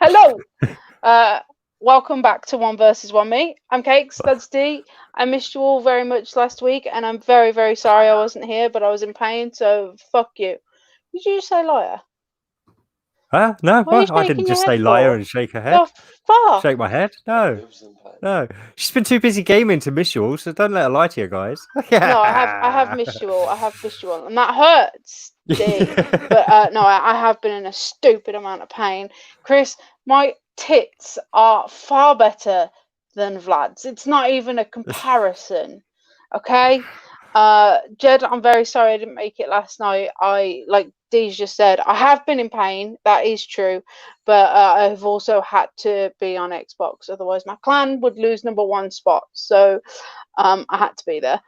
Hello. Welcome back to One versus One Me. I'm Cakes. That's D. I missed you all very much last week, and I'm very, very sorry I wasn't here, but I was in pain, so fuck you. Did you just say liar? Huh? No, What are you I didn't shaking your just head say liar for? and shake her head. The fuck? Shake my head? No. She's been too busy gaming to miss you all, so don't let her lie to you guys. No, I have missed you all. I have missed you all, and that hurts, D. But no, I have been in a stupid amount of pain. Chris, my tits are far better than Vlad's. It's not even a comparison. Okay? Jed, I'm very sorry I didn't make it last night. Like Dee's just said, I have been in pain. That is true. But I've also had to be on Xbox. Otherwise, my clan would lose #1 spot. So I had to be there.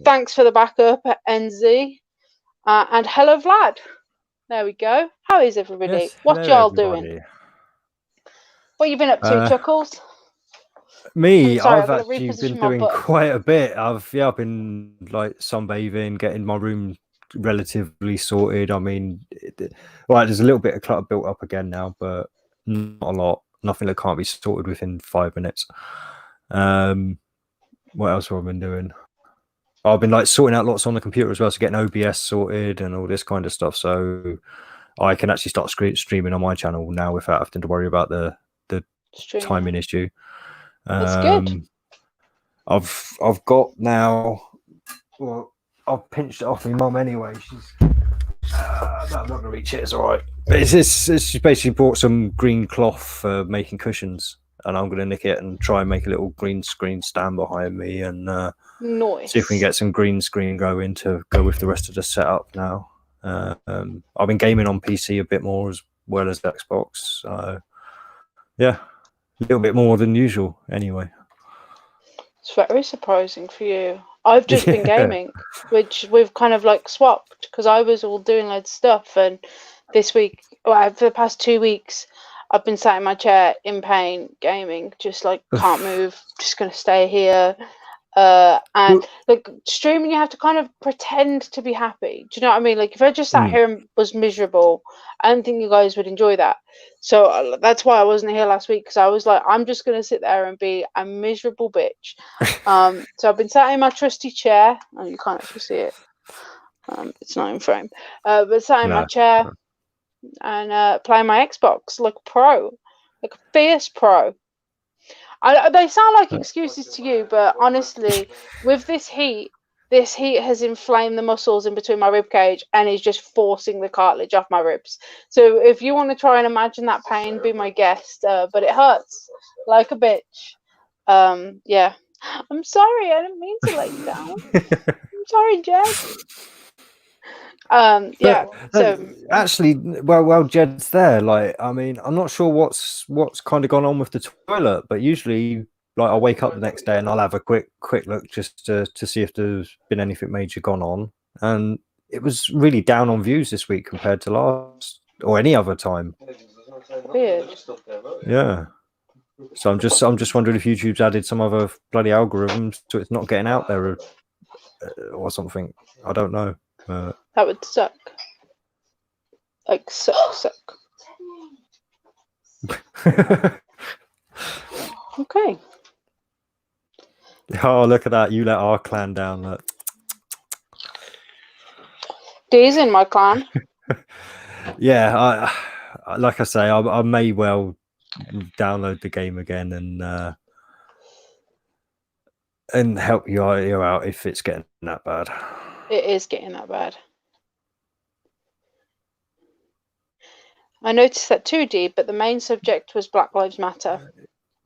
Thanks for the backup, NZ. And hello, Vlad. There we go. How is everybody? Yes, What hello y'all doing? everybody. What you been up to, Chuckles? I'm Me, sorry, I've I've got to actually been reposition my doing button. quite a bit. I've been like sunbathing, getting my room relatively sorted. I mean, there's a little bit of clutter built up again now, but not a lot. Nothing that can't be sorted within 5 minutes. What else have I been doing? I've been like sorting out lots on the computer as well, so getting OBS sorted and all this kind of stuff. So I can actually start streaming on my channel now without having to worry about the timing issue. That's good. I've got now. Well, I've pinched it off my mum anyway. She's no, I'm not gonna reach it. It's all right. But she basically bought some green cloth for making cushions, and I'm gonna nick it and try and make a little green screen stand behind me and Nice. see if we can get some green screen going to go with the rest of the setup now. I've been gaming on PC a bit more as well as Xbox. So yeah, a little bit more than usual anyway. It's very surprising for you. I've just been gaming, which we've kind of like swapped because I was all doing loads of stuff, and this week, well, for the past 2 weeks, I've been sat in my chair in pain, gaming, just like can't move, just gonna stay here. And like streaming, you have to kind of pretend to be happy. Do you know what I mean? Like if I just sat here and was miserable, I don't think you guys would enjoy that. So that's why I wasn't here last week, because I was like, I'm just gonna sit there and be a miserable bitch. So I've been sat in my trusty chair. Oh, you can't actually see it. It's not in frame. But sat in my chair and playing my Xbox like a pro, like a fierce pro. They sound like excuses to you, but honestly, with this heat has inflamed the muscles in between my rib cage and is just forcing the cartilage off my ribs. So if you want to try and imagine that pain, be my guest. But it hurts like a bitch. Yeah. I'm sorry, I didn't mean to let you down. I'm sorry, Jed. Yeah. So actually, well, Jed's there. Like, I mean, I'm not sure what's kind of gone on with the toilet, but usually, like, I'll wake up the next day and I'll have a quick look just to see if there's been anything major gone on. And it was really down on views this week compared to last or any other time. weird. Yeah. So I'm just wondering if YouTube's added some other bloody algorithms so it's not getting out there or something. I don't know. That would suck. Like suck. Okay. Oh, look at that! You let our clan down. Look. D's in my clan. Yeah, like I say, I may well download the game again and help you out if it's getting that bad. It is getting that bad. I noticed that too, D, but the main subject was Black Lives Matter.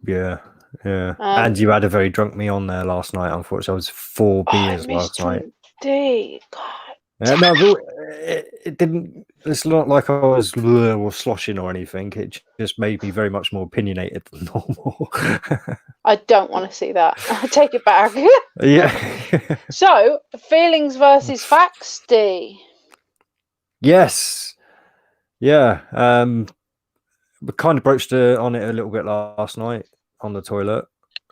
Yeah. And you had a very drunk me on there last night. Unfortunately, I was 4 beers last night. D, God. No, it didn't. It's not like I was or sloshing or anything. It just made me very much more opinionated than normal. I don't want to see that. I take it back. Yeah. So, feelings versus facts, D. Yes. Yeah. We kind of broached on it a little bit last night on the toilet,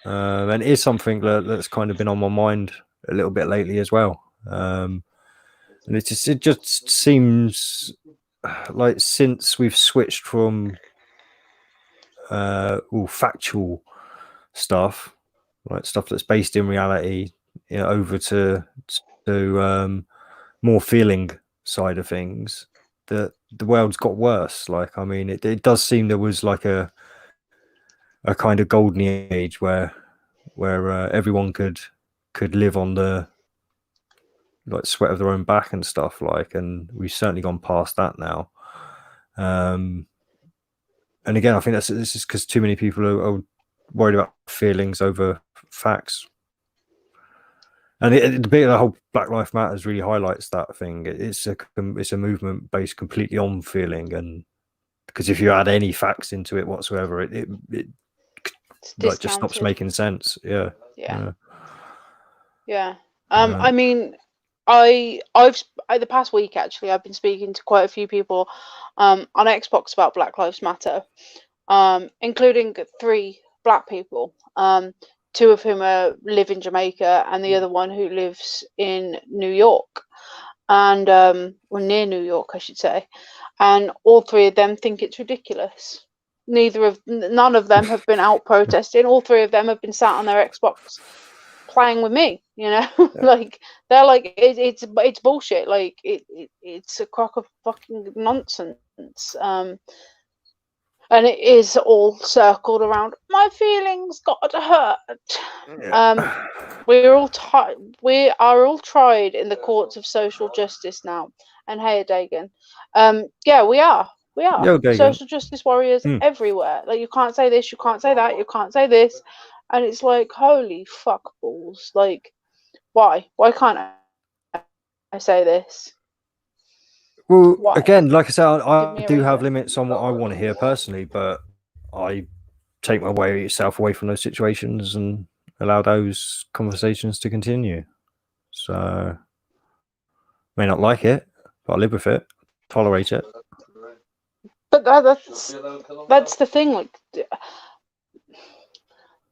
and it is something that's kind of been on my mind a little bit lately as well. And it just seems like since we've switched from factual stuff, like stuff that's based in reality, over to more feeling side of things, that the world's got worse. Like, I mean, it does seem there was like a kind of golden age where everyone could live on the like sweat of their own back and stuff, like, and we've certainly gone past that now. And again, I think this is because too many people are worried about feelings over facts. And the whole Black Lives Matters really highlights that thing. It's a movement based completely on feeling, and because if you add any facts into it whatsoever, it like just stops making sense. Yeah. I mean, I've the past week actually I've been speaking to quite a few people on Xbox about Black Lives Matter, including 3 black people, 2 of whom live in Jamaica and the other one who lives in New York, and or near New York I should say, and all 3 of them think it's ridiculous. None of them have been out protesting. All 3 of them have been sat on their Xbox playing with me, like they're like it's bullshit, like it's a crock of fucking nonsense, and it is all circled around my feelings got hurt. We are all tried in the courts of social justice now. And hey, Dagan, yeah, we are Yo, social justice warriors everywhere. Like, you can't say this, you can't say that, you can't say this. And it's like, holy fuck balls. Like, why can't I say this? Well, why? Again, like I said, I do have limits on what I want to hear personally, but I take my self away from those situations and allow those conversations to continue. So, may not like it, but I live with it, tolerate it. But that's the thing. Like,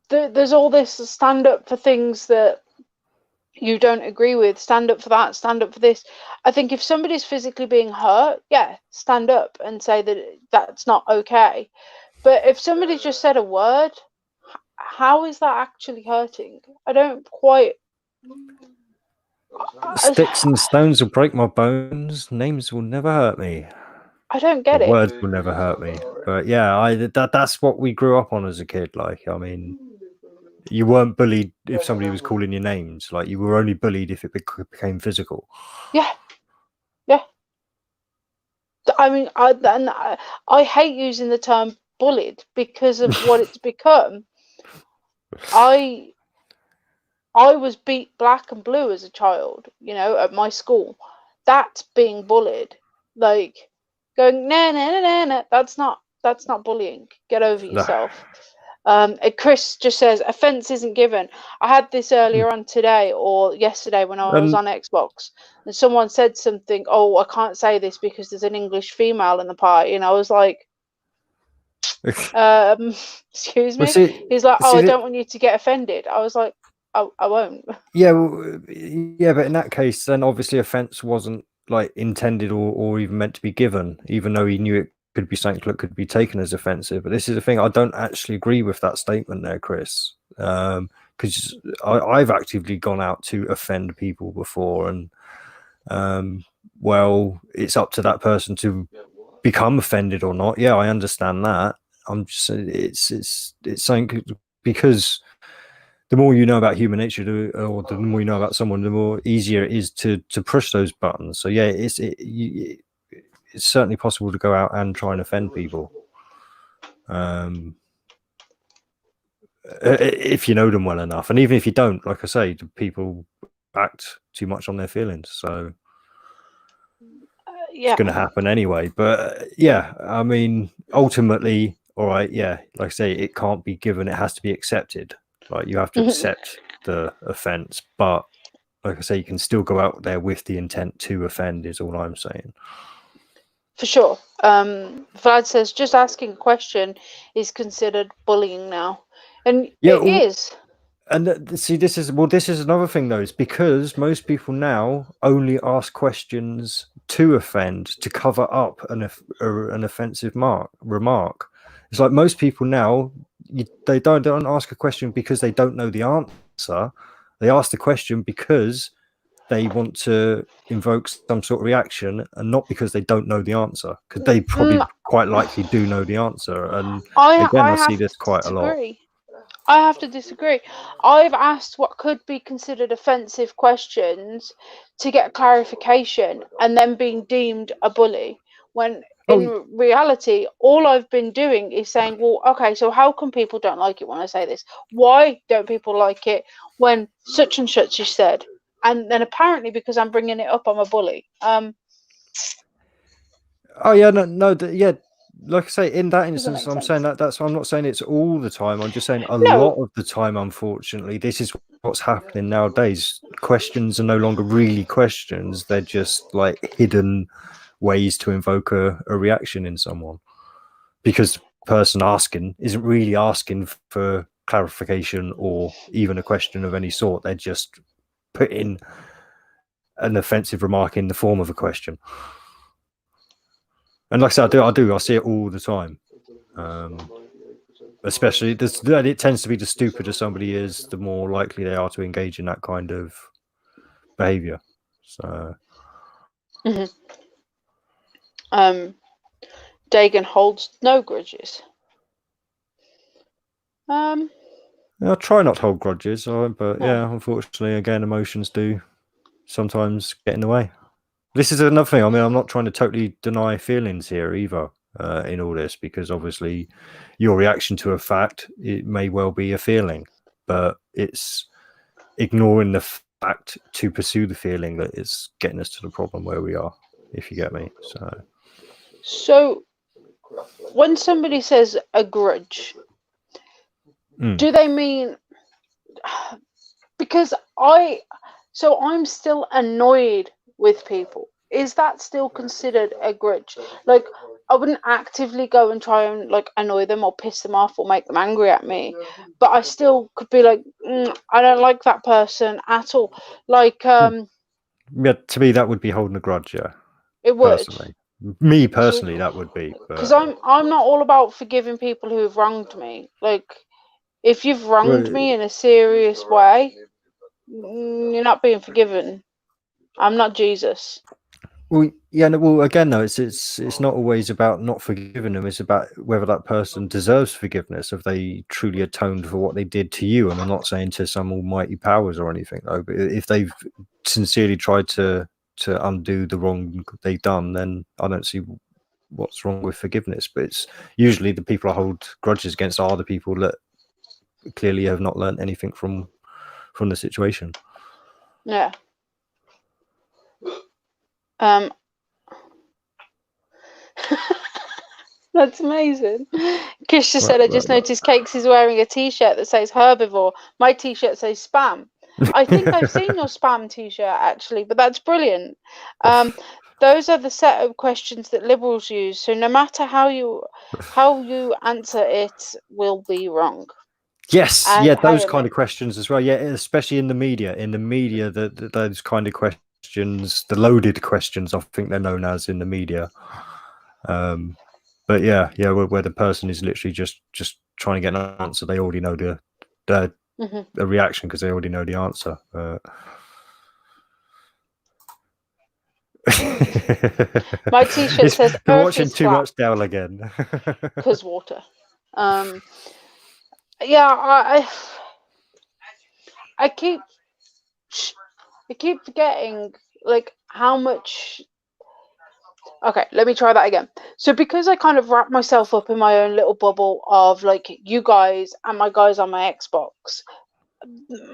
there's all this stand up for things that you don't agree with, stand up for that, stand up for this. I think if somebody's physically being hurt, yeah, stand up and say that that's not okay. But if somebody just said a word, how is that actually hurting? I don't quite. Sticks and stones will break my bones. Names will never hurt me. I don't get it. Words will never hurt me. But yeah, that's what we grew up on as a kid. Like, I mean, you weren't bullied if somebody was calling you names. Like, you were only bullied if it became physical. Yeah. I mean, I hate using the term bullied because of what it's become. I was beat black and blue as a child, at my school. That's being bullied. Like, going nah. That's not bullying. Get over yourself. Chris just says offense isn't given. I had this earlier on today or yesterday when I was on Xbox, and someone said something. Oh, I can't say this because there's an English female in the party, and I was like, excuse me. He's like, I don't want you to get offended. I was like, I won't. Yeah, but in that case, then obviously offense wasn't like intended or even meant to be given, even though he knew it could be something that could be taken as offensive. But this is the thing, I don't actually agree with that statement there, Chris, because I've actively gone out to offend people before, and well, it's up to that person to become offended or not. Yeah, I understand that. I'm just saying it's something, because the more you know about human nature, or the more you know about someone, the more easier it is to push those buttons. So yeah, it's certainly possible to go out and try and offend people, if you know them well enough. And even if you don't, like I say, people act too much on their feelings, so it's going to happen anyway. But yeah, I mean, ultimately, all right, yeah, like I say, it can't be given, it has to be accepted. Like, you have to accept the offense, but like I say, you can still go out there with the intent to offend, is all I'm saying. For sure. Vlad says just asking a question is considered bullying now, and it is. And see, this is another thing though, is because most people now only ask questions to offend, to cover up an offensive remark. It's like most people now, they don't ask a question because they don't know the answer. They ask the question because they want to invoke some sort of reaction, and not because they don't know the answer, because they probably quite likely do know the answer. And again, I see this quite a lot. I have to disagree. I've asked what could be considered offensive questions to get clarification and then being deemed a bully, when in reality, all I've been doing is saying, well, okay, so how come people don't like it when I say this? Why don't people like it when such and such is said? And then apparently because I'm bringing it up, I'm a bully. Yeah, like I say, in that instance, I'm saying that's. I'm not saying it's all the time. I'm just saying a lot of the time, unfortunately, this is what's happening nowadays. Questions are no longer really questions; they're just like hidden ways to invoke a reaction in someone, because the person asking isn't really asking for clarification or even a question of any sort. They're just putting an offensive remark in the form of a question. And like I said, I see it all the time. Especially it tends to be the stupider somebody is, the more likely they are to engage in that kind of behavior. So Dagan holds no grudges. I try not to hold grudges, but yeah, unfortunately, again, emotions do sometimes get in the way. This is another thing. I mean, I'm not trying to totally deny feelings here either in all this, because obviously your reaction to a fact, it may well be a feeling, but it's ignoring the fact to pursue the feeling that is getting us to the problem where we are, if you get me. So when somebody says a grudge, do they mean, because I'm still annoyed with people. Is that still considered a grudge? Like, I wouldn't actively go and try and like annoy them or piss them off or make them angry at me, but I still could be like, I don't like that person at all. Like, yeah, to me that would be holding a grudge. Yeah, it would. Personally, me personally, that would be, because I'm not all about forgiving people who have wronged me. Like, if you've wronged me in a serious way, you're not being forgiven. I'm not Jesus. Well, yeah, no, well, again, though, it's not always about not forgiving them. It's about whether that person deserves forgiveness, if they truly atoned for what they did to you. And I'm not saying to some almighty powers or anything, though. But if they've sincerely tried to undo the wrong they've done, then I don't see what's wrong with forgiveness. But it's usually the people I hold grudges against are the people that clearly have not learned anything from the situation. Yeah. That's amazing. Kish just said, I just noticed Cakes is wearing a t-shirt that says herbivore. My t-shirt says spam. I think I've seen your spam t-shirt actually, but that's brilliant. Those are the set of questions that liberals use. So no matter how you answer it will be wrong. Yes, yeah, those kind of questions as well. Yeah, especially in the media. In the media, those kind of questions, the loaded questions, I think they're known as in the media. But yeah, where the person is literally just trying to get an answer. They already know the reaction because they already know the answer. My t-shirt says You're watching too much Dell again. Because water. Yeah, I keep forgetting like how much. Okay, let me try that again. So because I kind of wrap myself up in my own little bubble of like you guys and my guys on my Xbox,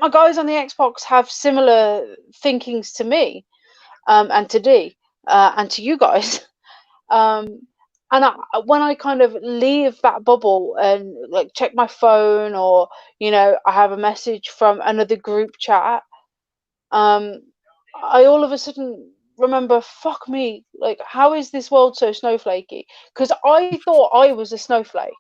my guys on the Xbox have similar thinkings to me, and to D, and to you guys. And when I kind of leave that bubble and like check my phone, or I have a message from another group chat, I all of a sudden remember, fuck me, like how is this world so snowflakey? Because I thought I was a snowflake.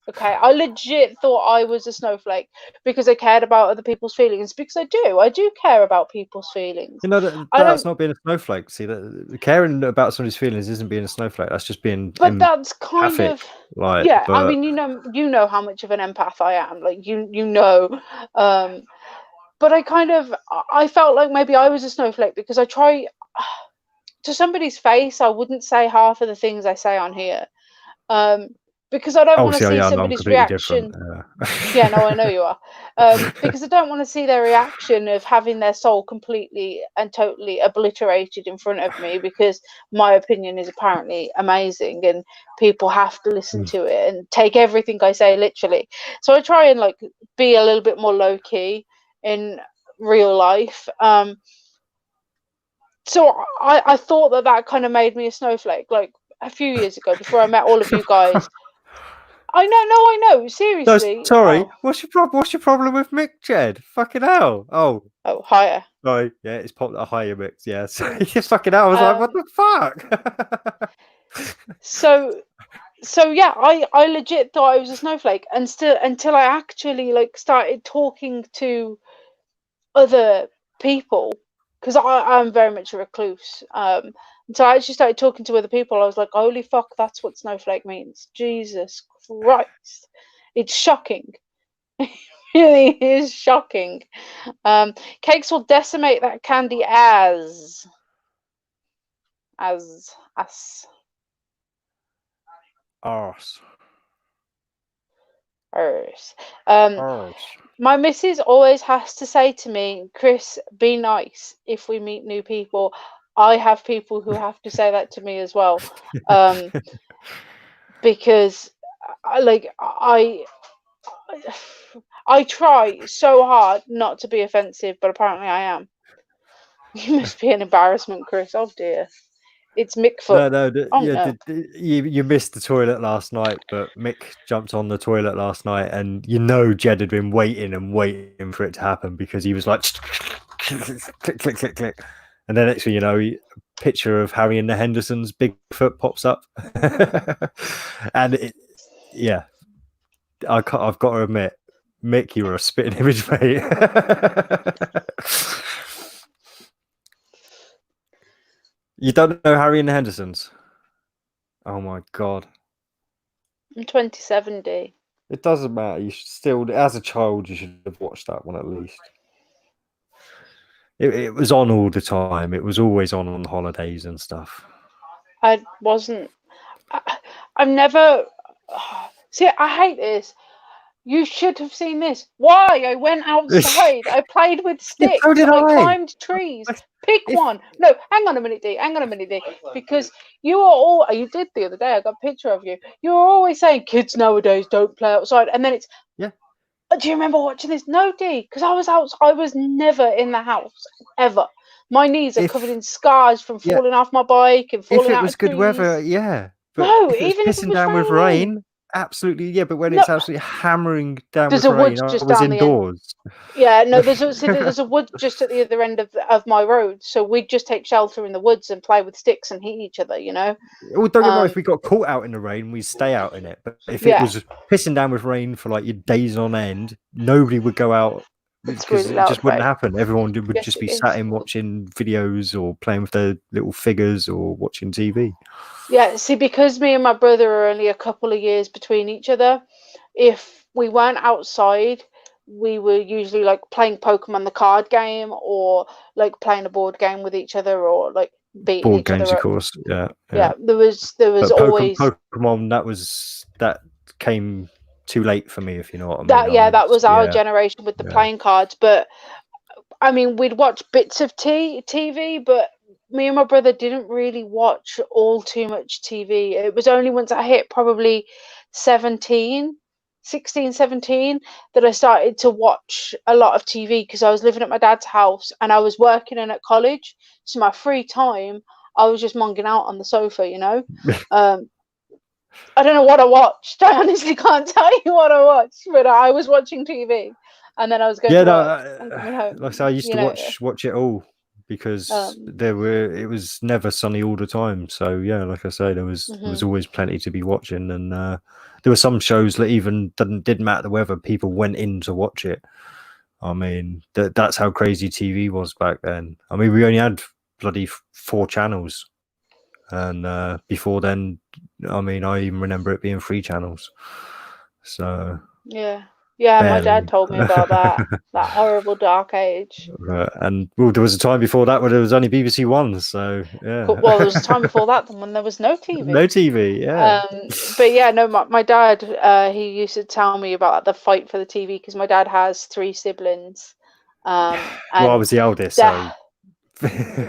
Okay, I legit thought I was a snowflake because I cared about other people's feelings. Because I do care about people's feelings. You know, I that's don't, not being a snowflake. See, that caring about somebody's feelings isn't being a snowflake. That's just being but that's kind empathic. of, Like, yeah. I but mean, you know how much of an empath I am. Like you know, but I felt like maybe I was a snowflake because I try to somebody's face. I wouldn't say half of the things I say on here, um, because I don't want to obviously, see yeah, no, I'm somebody's completely different. reaction. Yeah, no, I know you are. Because I don't want to see their reaction of having their soul completely and totally obliterated in front of me because my opinion is apparently amazing and people have to listen to it and take everything I say literally. So I try and like be a little bit more low key in real life. So I thought that kind of made me a snowflake like a few years ago before I met all of you guys. I know, no, I know. No, Seriously. sorry. Oh, What's your problem? What's your problem with Mick, Jed? Fucking hell. Oh, oh, higher. sorry. Yeah, it's popped a higher mix. Yeah, so fucking hell. I was like, what Um, the fuck? so yeah, I legit thought I was a snowflake, and still until I actually like started talking to other people, because I'm very much a recluse. Until I actually started talking to other people, I was like, holy fuck, that's what snowflake means. Jesus Christ, it's shocking. Really is shocking. Cakes will decimate that candy as Arse. Earth. Um, Arse. my missus always has to say to me, Chris, be nice if we meet new people. I have people who have to say that to me as well. Um, because I try so hard not to be offensive, but apparently I am. You must be an embarrassment, Chris. Oh dear. It's Mickfoot. No, Oh yeah, no. you missed the toilet last night, but Mick jumped on the toilet last night, and you know Jed had been waiting and waiting for it to happen because he was like, click, click, click, click, and then next thing you know, a picture of Harry and the Hendersons' big foot pops up, and yeah, I've got to admit, Mick, you were a spitting image, mate. You don't know Harry and the Hendersons? Oh my god. I'm 2070. It doesn't matter. You should still, as a child, you should have watched that one at least. It was on all the time. It was always on holidays and stuff. I wasn't. I've never. See, I hate this. You should have seen this. Why? I went outside. I played with Yeah, so sticks. did I I. climbed trees. Pick one. No, hang on a minute, D. Hang on a minute, D. Because you are all. You did the other day. I got a picture of you. You were always saying kids nowadays don't play outside, and then it's. Yeah. Do you remember watching this? No, D. Because I was out. I was never in the house ever. My knees are covered in scars from falling off my bike and If falling it out was of good trees. weather, yeah. But No, if it was even if it pissing was down with raining. rain, absolutely, yeah. But when No, it's absolutely hammering down there's with a rain, woods I just was down the end. indoors. Yeah, no, there's a wood just at the other end of my road, so we'd just take shelter in the woods and play with sticks and hit each other, you know. Well, don't get me wrong, if we got caught out in the rain, we'd stay out in it. But if it Yeah, was pissing down with rain for like your days on end, nobody would go out it's because really it loud, just wouldn't right? happen. Everyone would Yes, just it be sat is. in watching videos or playing with their little figures or watching TV. Yeah, see, because me and my brother are only a couple of years between each other, if we weren't outside, we were usually like playing Pokemon the card game or like playing a board game with each other or like beating Board each games, other of up. course. Yeah, yeah. Yeah, there was But always Pokemon, that came too late for me, if you know what I mean. that. Yeah, that was our Yeah, generation with the yeah. playing cards, but I mean, we'd watch bits of TV, but me and my brother didn't really watch all too much TV. It was only once I hit probably 17, 16, 17 that I started to watch a lot of TV because I was living at my dad's house and I was working in at college. So my free time, I was just monging out on the sofa, you know. Um, I don't know what I watched. I honestly can't tell you what I watched, but I was watching TV and then I was going Yeah, to no, work and coming home. like I say, I used You to know, watch it all because it was never sunny all the time. So yeah, like I say, there was always plenty to be watching, and there were some shows that even didn't matter the weather, people went in to watch it. I mean, that's how crazy TV was back then. I mean, we only had bloody 4 channels, and before then, I mean, I even remember it being 3 channels. So yeah, barely. my dad told me about that horrible dark age. And well, there was a time before that where there was only BBC One. So yeah. Well, there was a time before that when there was no TV. No TV, yeah. But yeah, no, my dad, he used to tell me about the fight for the TV because my dad has 3 siblings. And well, I was the eldest, so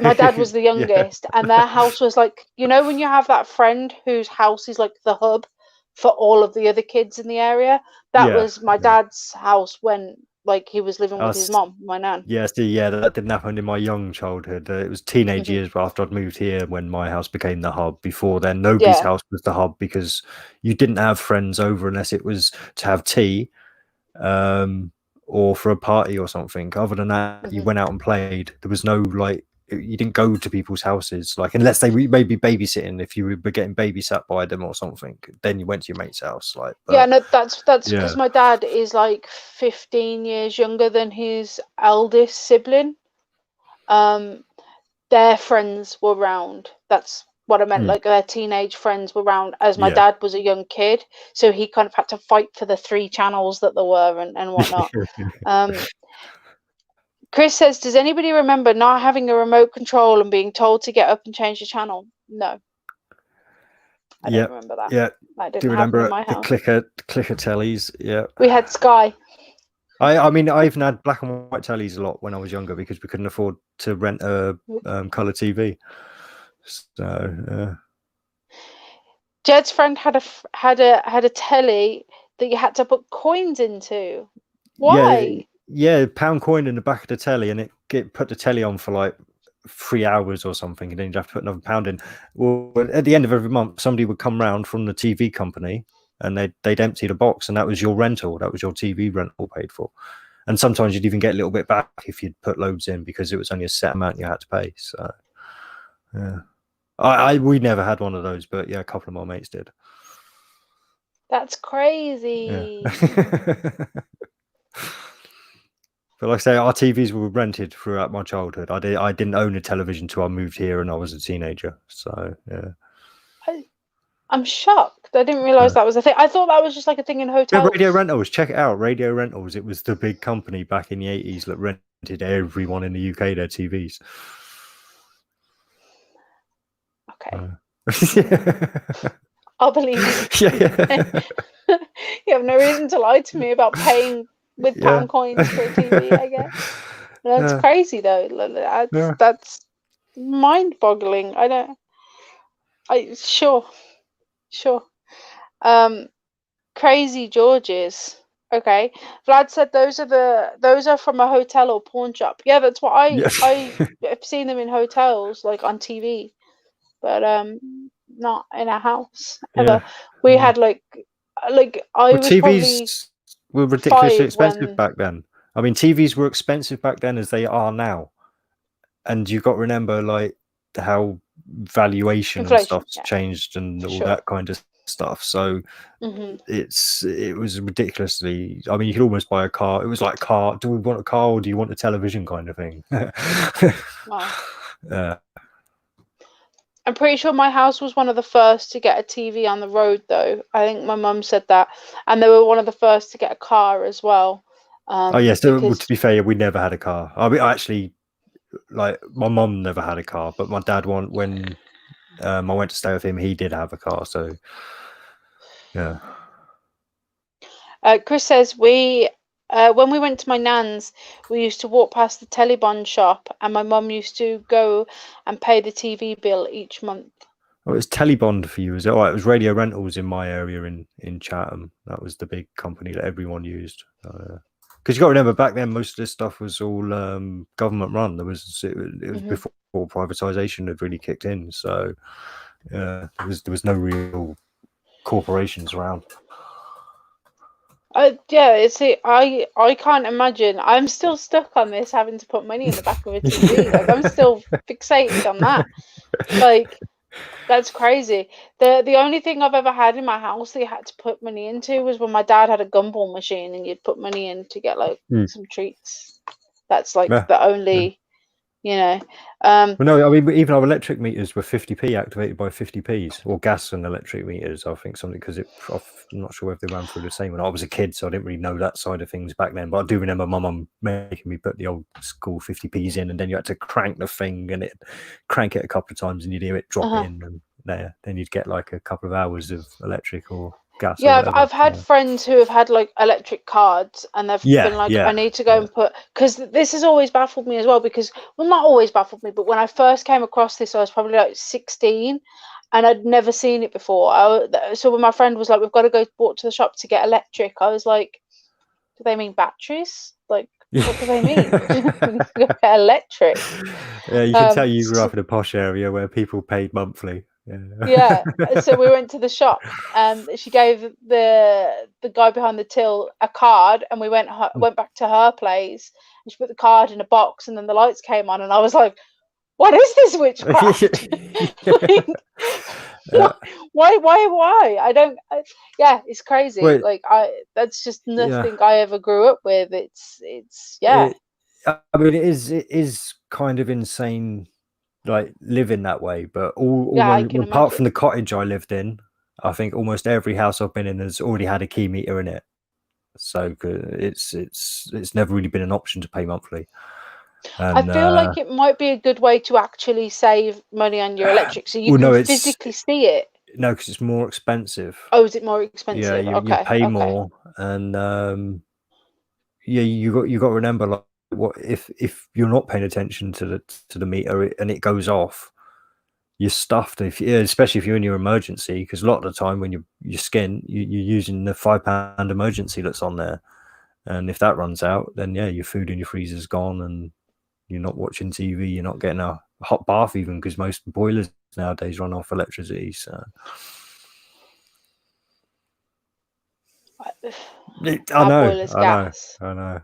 my dad was the youngest, and their house was like, you know, when you have that friend whose house is like the hub for all of the other kids in the area. That was my dad's house when like he was living with his mom, my nan. Yes, that didn't happen in my young childhood. It was teenage years after I'd moved here when my house became the hub. Before then, nobody's house was the hub because you didn't have friends over unless it was to have tea, or for a party or something. Other than that, you went out and played. There was no like, you didn't go to people's houses, like unless they were maybe babysitting. If you were getting babysat by them or something, then you went to your mate's house. Like, yeah, no, that's because my dad is like 15 years younger than his eldest sibling. Their friends were round. That's what I meant. Like their teenage friends were round as my dad was a young kid, so he kind of had to fight for the 3 channels that there were and whatnot. Chris says, does anybody remember not having a remote control and being told to get up and change the channel? No. I don't remember that. Yeah. That didn't Do you remember in my house. the clicker tellies? Yeah. We had Sky. I mean, I even had black and white tellies a lot when I was younger because we couldn't afford to rent a colour TV. So, Jed's friend had a telly that you had to put coins into. Why? Yeah, pound coin in the back of the telly, and it put the telly on for like 3 hours or something, and then you'd have to put another pound in. Well, at the end of every month, somebody would come round from the TV company, and they'd empty the box, and that was your rental. That was your TV rental paid for. And sometimes you'd even get a little bit back if you'd put loads in because it was only a set amount you had to pay. So, yeah, we never had one of those, but yeah, a couple of my mates did. That's crazy. Yeah. But like I say, our TVs were rented throughout my childhood. I didn't own a television till I moved here and I was a teenager. So yeah. I'm shocked. I didn't realize that was a thing. I thought that was just like a thing in hotels. Yeah, Radio Rentals. Check it out. Radio Rentals. It was the big company back in the 80s that rented everyone in the UK their TVs. Okay. I'll believe you. Yeah. You have no reason to lie to me about paying with pound coins for a TV, I guess. That's crazy though. That's mind-boggling. Sure. Crazy George's. Okay. Vlad said those are from a hotel or pawn shop. Yeah, that's what I've seen them in hotels, like on TV, but not in a house ever. We had like I was TVs were ridiculously expensive back then. I mean, TVs were expensive back then as they are now, and you've got to remember like how valuation and stuff's changed and all that kind of stuff. So it was ridiculously. I mean, you could almost buy a car. It was like car. Do we want a car or do you want a television kind of thing? Wow. I'm pretty sure my house was one of the first to get a TV on the road, though. I think my mum said that, and they were one of the first to get a car as well. Oh yes, to be fair, we never had a car. I mean, actually, like my mum never had a car, but my dad when I went to stay with him, he did have a car. So yeah. Chris says when we went to my nan's, we used to walk past the Telebond shop, and my mum used to go and pay the TV bill each month. Oh, it was Telebond for you, is it? Oh, it was Radio Rentals in my area in Chatham. That was the big company that everyone used. Because you got to remember, back then most of this stuff was all government run. It was before privatization had really kicked in. So there was no real corporations around. Yeah, see, I can't imagine. I'm still stuck on this having to put money in the back of a TV. Like I'm still fixated on that. Like that's crazy. The only thing I've ever had in my house that you had to put money into was when my dad had a gumball machine and you'd put money in to get like Hmm. some treats. That's like Yeah. the Yeah. only, you know. Well, no, I mean, even our electric meters were 50p activated by 50p's, or gas and electric meters. I think something because I'm not sure if they ran through the same. When I was a kid, so I didn't really know that side of things back then. But I do remember my mum making me put the old school 50p's in, and then you had to crank the thing and crank it a couple of times, and you'd hear it drop in, and then you'd get like a couple of hours of electric or gas. Yeah, or whatever. I've had friends who have had like electric cards and they've been like, I need to go and put, because this has always baffled me as well, because, well, not always baffled me, but when I first came across this, I was probably like 16 and I'd never seen it before. So when my friend was like, we've got to walk to the shop to get electric, I was like, do they mean batteries? Like, what do they mean? Get electric. Yeah, you can tell you grew up in a posh area where people paid monthly. Yeah, so we went to the shop and she gave the guy behind the till a card and we went back to her place and she put the card in a box and then the lights came on and I was like, what is this witchcraft? Why? I don't. Yeah, it's crazy. Wait, like that's just nothing I ever grew up with. It's yeah. I mean, it is kind of insane, like living that way. But apart from the cottage I lived in, I think almost every house I've been in has already had a key meter in it. So it's never really been an option to pay monthly. And, I feel like it might be a good way to actually save money on your electric, so you can physically see it. No, because it's more expensive. Oh, is it more expensive? Yeah, you pay more, and yeah, you got to remember, like, what if you're not paying attention to the meter and it goes off, you're stuffed. Especially if you're in your emergency, because a lot of the time when you're using the £5 emergency that's on there, and if that runs out, then yeah, your food in your freezer's gone, and you're not watching TV, you're not getting a hot bath even, because most boilers nowadays run off electricity. So I know.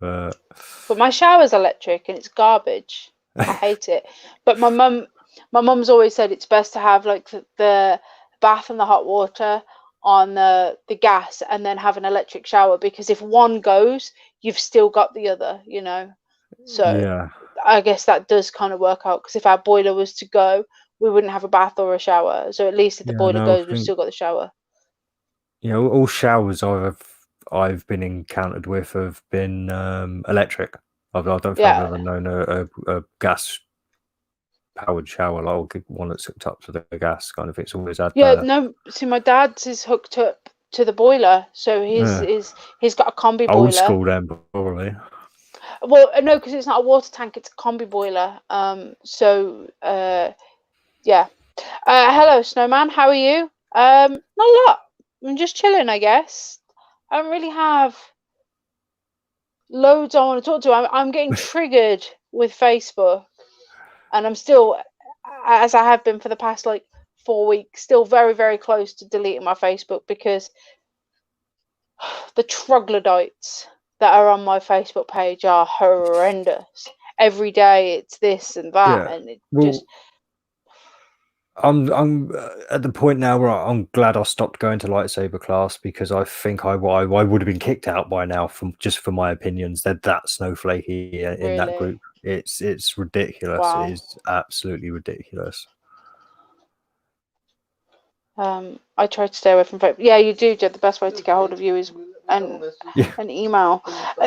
But my shower's electric and it's garbage. I hate it. But my mum's always said it's best to have like the bath and the hot water on the gas and then have an electric shower, because if one goes, you've still got the other, you know. So yeah. I guess that does kind of work out, because if our boiler was to go, we wouldn't have a bath or a shower. So at least if the boiler goes, we've still got the shower. Yeah, all showers I've been encountered with have been electric. I don't think I've ever known a gas powered shower, like one that's hooked up to the gas kind of. It's always had. No. See, my dad's is hooked up to the boiler, so he's got a combi boiler. Old school then, probably. Well, no, because it's not a water tank; it's a combi boiler. Yeah. Hello, Snowman. How are you? Not a lot. I'm just chilling, I guess. I don't really have loads I want to talk to. I'm getting triggered with Facebook, and I'm still, as I have been for the past like 4 weeks, still very, very close to deleting my Facebook, because the troglodytes that are on my Facebook page are horrendous. Every day it's this and that, and it just. I'm at the point now where I'm glad I stopped going to lightsaber class, because I think I would have been kicked out by now for my opinions. They're that snowflakey in that group. It's ridiculous. Wow. It is absolutely ridiculous. I try to stay away from Facebook. Yeah, you do, Jed. The best way to get hold of you is an email.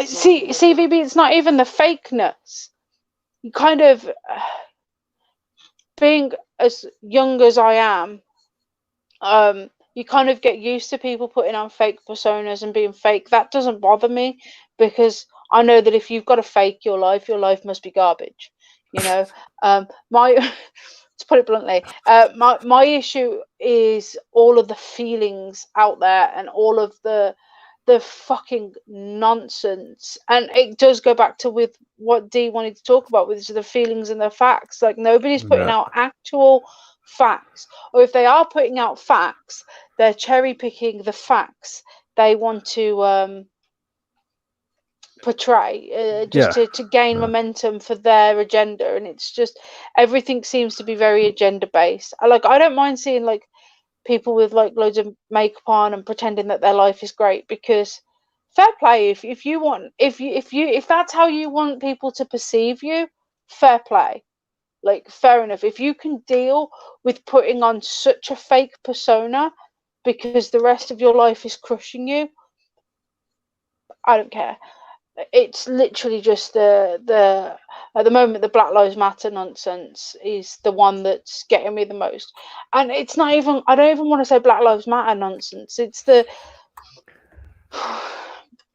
See, VB, it's not even the fakeness. You kind of being as young as I am, you kind of get used to people putting on fake personas and being fake. That doesn't bother me, because I know that if you've got to fake your life must be garbage. You know, to put it bluntly, my issue is all of the feelings out there and all of the fucking nonsense. And it does go back to with what Dee wanted to talk about, with the feelings and the facts. Like, nobody's putting out actual facts, or if they are putting out facts, they're cherry picking the facts they want to portray, just to gain momentum for their agenda. And it's just, everything seems to be very agenda based. I don't mind seeing like people with like loads of makeup on and pretending that their life is great, because fair play. If you want, if that's how you want people to perceive you, fair play. Like, fair enough. If you can deal with putting on such a fake persona because the rest of your life is crushing you, I don't care. It's literally just the at the moment, the Black Lives Matter nonsense is the one that's getting me the most. And it's not even, I don't even want to say Black Lives Matter nonsense. It's the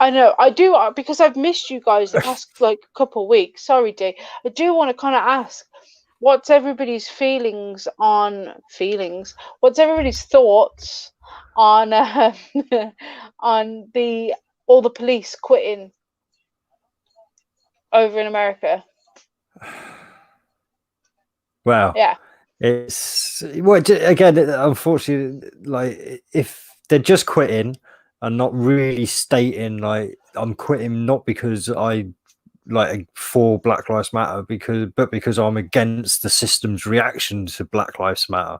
I know I do, because I've missed you guys the past like couple of weeks. Sorry, D. I do want to kind of ask, what's everybody's feelings? What's everybody's thoughts on on the all the police quitting over in America? Wow. Yeah. It's again, unfortunately, like if they're just quitting and not really stating like I'm quitting not because I like for Black Lives Matter, but because I'm against the system's reaction to Black Lives Matter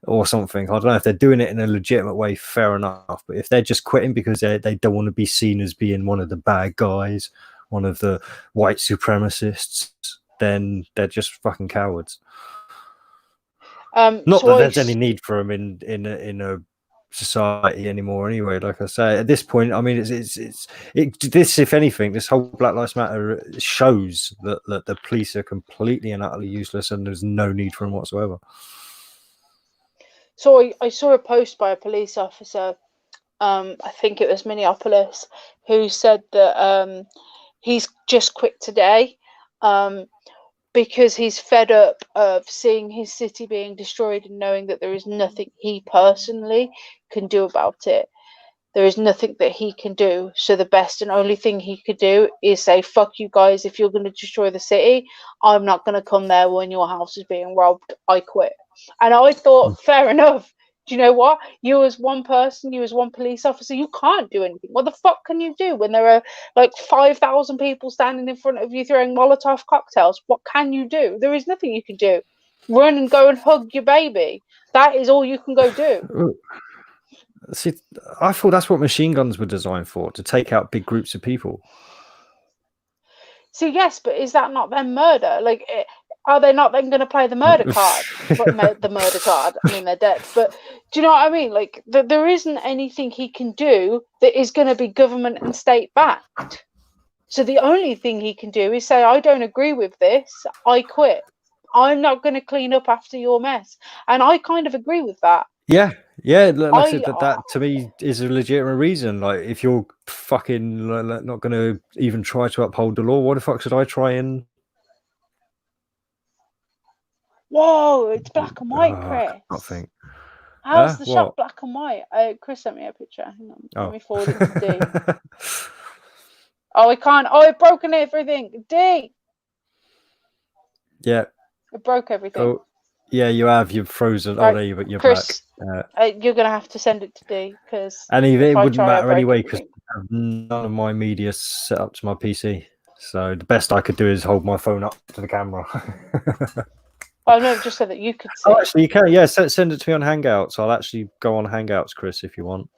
or something. I don't know if they're doing it in a legitimate way, fair enough. But if they're just quitting because they don't want to be seen as being one of the bad guys, one of the white supremacists, then they're just fucking cowards. Not that there's any need for them in a society anymore. Anyway, like I say, at this point, I mean, this, if anything, this whole Black Lives Matter shows that the police are completely and utterly useless, and there's no need for them whatsoever. So I saw a post by a police officer. I think it was Minneapolis, who said that he's just quit today. Because he's fed up of seeing his city being destroyed and knowing that there is nothing he personally can do about it. There is nothing that he can do. So the best and only thing he could do is say, fuck you guys, if you're going to destroy the city, I'm not going to come there when your house is being robbed. I quit. And I thought, fair enough. Do you know what? You as one person, you as one police officer, you can't do anything. What the fuck can you do when there are like 5,000 people standing in front of you throwing Molotov cocktails? What can you do? There is nothing you can do. Run and go and hug your baby. That is all you can go do. See, I thought that's what machine guns were designed for, to take out big groups of people. See, yes, but is that not then murder? Like, are they not then going to play the murder card? The murder card. I mean, they're dead. But do you know what I mean? Like, there isn't anything he can do that is going to be government and state backed. So the only thing he can do is say, I don't agree with this. I quit. I'm not going to clean up after your mess. And I kind of agree with that. Yeah. Like I said, that to me is a legitimate reason. Like, if you're fucking not going to even try to uphold the law, what the fuck should I try and? Whoa, it's black and white, Chris. I can't think. How's the shot black and white? Chris sent me a picture. Hang on. Let me forward it to D. Oh, I can't. Oh, I've broken everything. D. Yeah. It broke everything. Oh, yeah, you have. You've frozen. Right. Oh, there you're Chris, back. You're going to have to send it to D, because... And it wouldn't matter anyway, because I have none of my media set up to my PC. So the best I could do is hold my phone up to the camera. Oh, no, just so that you could see. Oh, actually, you can. Yeah, send it to me on Hangouts. I'll actually go on Hangouts, Chris, if you want.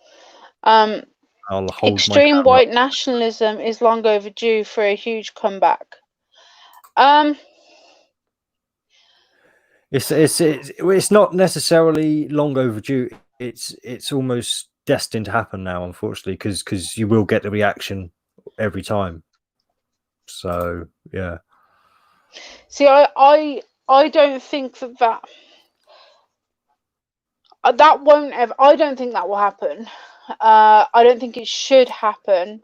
I'll hold extreme white nationalism is long overdue for a huge comeback. It's not necessarily long overdue. It's almost destined to happen now, unfortunately, because you will get the reaction every time. So yeah. See, I don't think that won't ever. I don't think that will happen. I don't think it should happen.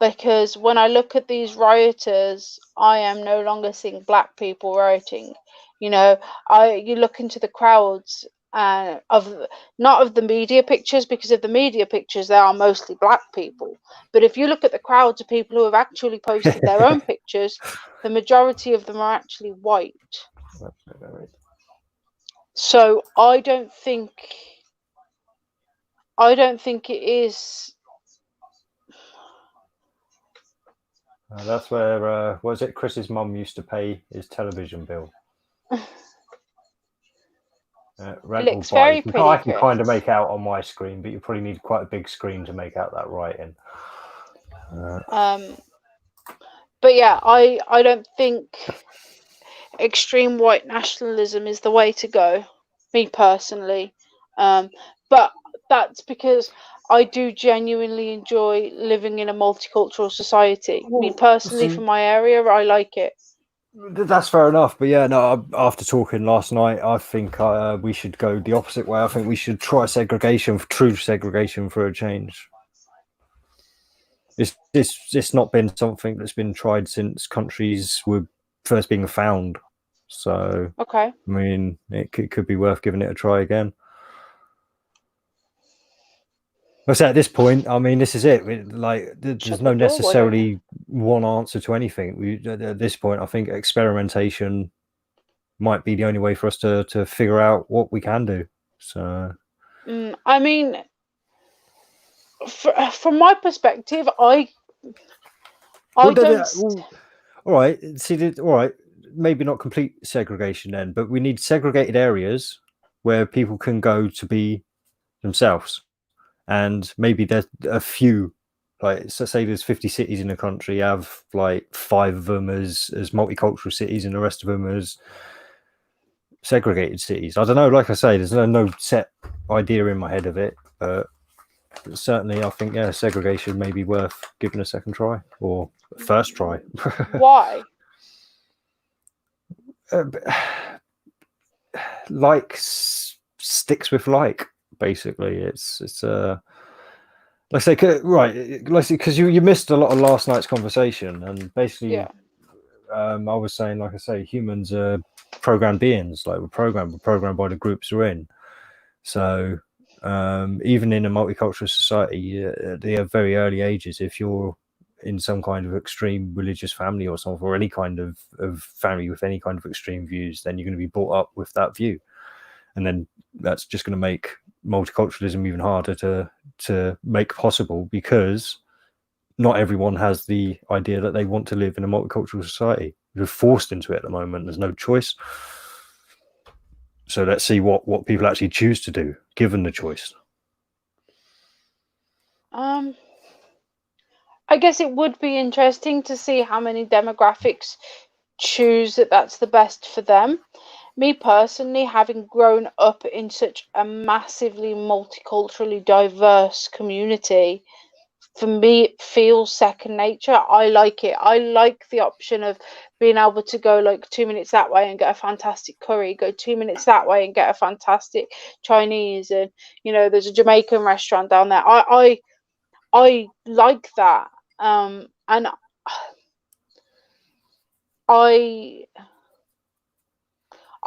Because when I look at these rioters, I am no longer seeing black people rioting. You know, you look into the crowds not of the media pictures, because of the media pictures, they are mostly black people. But if you look at the crowds of people who have actually posted their own pictures, the majority of them are actually white. So I don't think I don't think it is. That's where was it? Chris's mum used to pay his television bill. It Rental looks very bike. I pretty, can kind of Chris. make out on my screen, but you probably need quite a big screen to make out that writing. But yeah, I don't think extreme white nationalism is the way to go, me personally. But that's because I do genuinely enjoy living in a multicultural society. Me personally, from my area, I like it. That's fair enough, but yeah, no. After talking last night, I think we should go the opposite way. I think we should try segregation, true segregation, for a change. It's not been something that's been tried since countries were first being found. So, okay, I mean, it could be worth giving it a try again. But at this point, I mean, this is it. There's no necessarily one answer to anything. At this point, I think experimentation might be the only way for us to figure out what we can do. So, I mean, from my perspective, I don't. all right. See, all right. Maybe not complete segregation then, but we need segregated areas where people can go to be themselves. And maybe there's a few, like, so say there's 50 cities in the country, have like 5 of them as multicultural cities and the rest of them as segregated cities. I don't know, like I say, there's no set idea in my head of it, but certainly I think, yeah, segregation may be worth giving a second try or first try. Why? Like sticks with like, basically. It's like I say, right, like because you missed a lot of last night's conversation, and basically, Yeah. I was saying, like I say, humans are programmed beings. Like we're programmed by the groups we're in. So even in a multicultural society, they have very early ages. If you're in some kind of extreme religious family or something, or any kind of family with any kind of extreme views, then you're going to be brought up with that view, and then that's just going to make multiculturalism even harder to make possible, because not everyone has the idea that they want to live in a multicultural society. You're forced into it at the moment. There's no choice. So let's see what people actually choose to do given the choice. I guess it would be interesting to see how many demographics choose that that's the best for them. Me personally, having grown up in such a massively multiculturally diverse community, for me it feels second nature. I like it. I like the option of being able to go like 2 minutes that way and get a fantastic curry, go 2 minutes that way and get a fantastic Chinese, and there's a Jamaican restaurant down there. I like that. And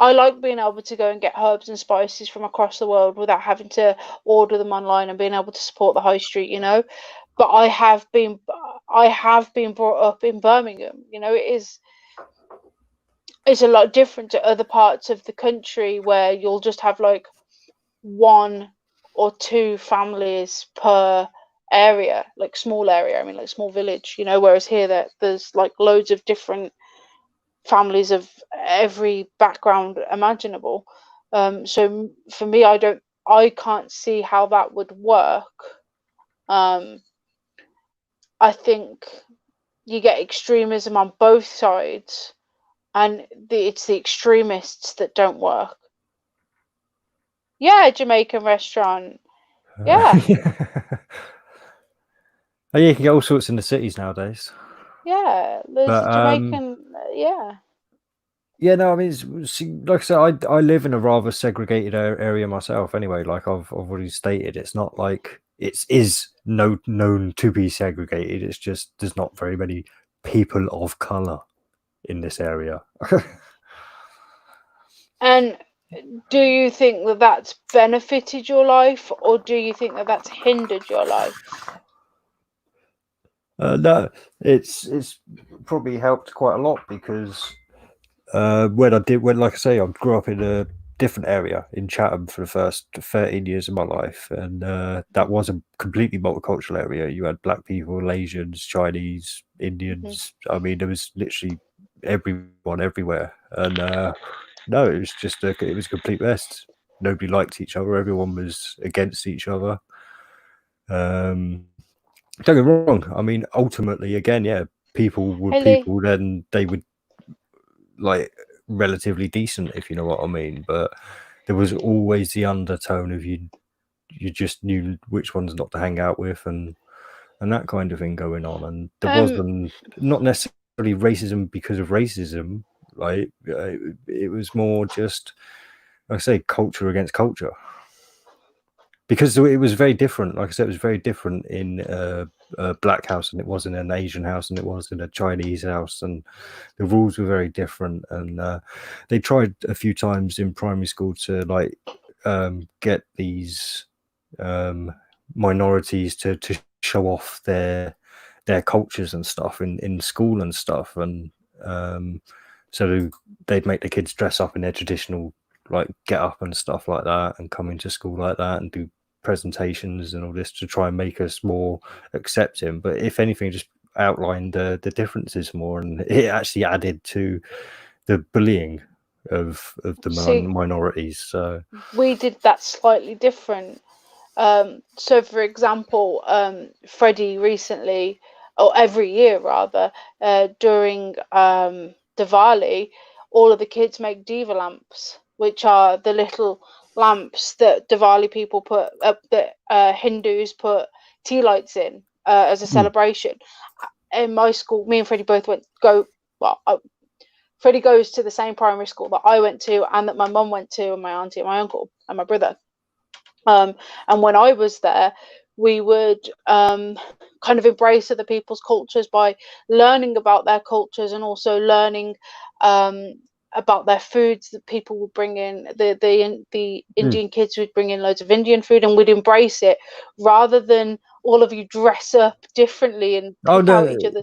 I like being able to go and get herbs and spices from across the world without having to order them online and being able to support the high street, But I have been brought up in Birmingham. It's a lot different to other parts of the country where you'll just have like 1 or 2 families per area, like small area. I mean, like small village, Whereas here, there's like loads of different families of every background imaginable. So for me, I can't see how that would work. I think you get extremism on both sides, and it's the extremists that don't work. Yeah, Jamaican restaurant. Yeah. Oh, yeah, you can get all sorts in the cities nowadays. Yeah, there's a Jamaican. Yeah. Yeah, no, I mean, like I said, I live in a rather segregated area myself. Anyway, like I've already stated, it's not like it is known to be segregated. It's just there's not very many people of color in this area. And do you think that that's benefited your life, or do you think that that's hindered your life? No, it's probably helped quite a lot, because when like I say, I grew up in a different area in Chatham for the first 13 years of my life, and that was a completely multicultural area. You had black people, Asians, Chinese, Indians. I mean, there was literally everyone everywhere, and no, it was just it was a complete mess. Nobody liked each other. Everyone was against each other. Don't get me wrong. I mean, ultimately, again, yeah, people were people. Then they would like relatively decent, if you know what I mean. But there was always the undertone of you just knew which ones not to hang out with, and that kind of thing going on. And there wasn't not necessarily racism because of racism. Like it was more just, like I say, culture against culture. Because it was very different. Like I said, it was very different in a black house than it was in an Asian house, and it was in a Chinese house, and the rules were very different. And they tried a few times in primary school to like get these minorities to show off their cultures and stuff in school and stuff. And so they'd make the kids dress up in their traditional like get up and stuff like that, and come into school like that, and do presentations and all this to try and make us more accepting. But if anything, just outlined the differences more, and it actually added to the bullying of the minorities. So we did that slightly different. So for example, Freddie recently, or every year rather, during Diwali, all of the kids make diva lamps, which are the little lamps that Diwali people put that Hindus put tea lights in as a celebration. In my school, me and Freddie both Freddie goes to the same primary school that I went to, and that my mum went to, and my auntie and my uncle and my brother. And when I was there, we would kind of embrace other people's cultures by learning about their cultures, and also learning about their foods that people would bring in. The Indian kids would bring in loads of Indian food, and we'd embrace it, rather than all of you dress up differently and pick out each other.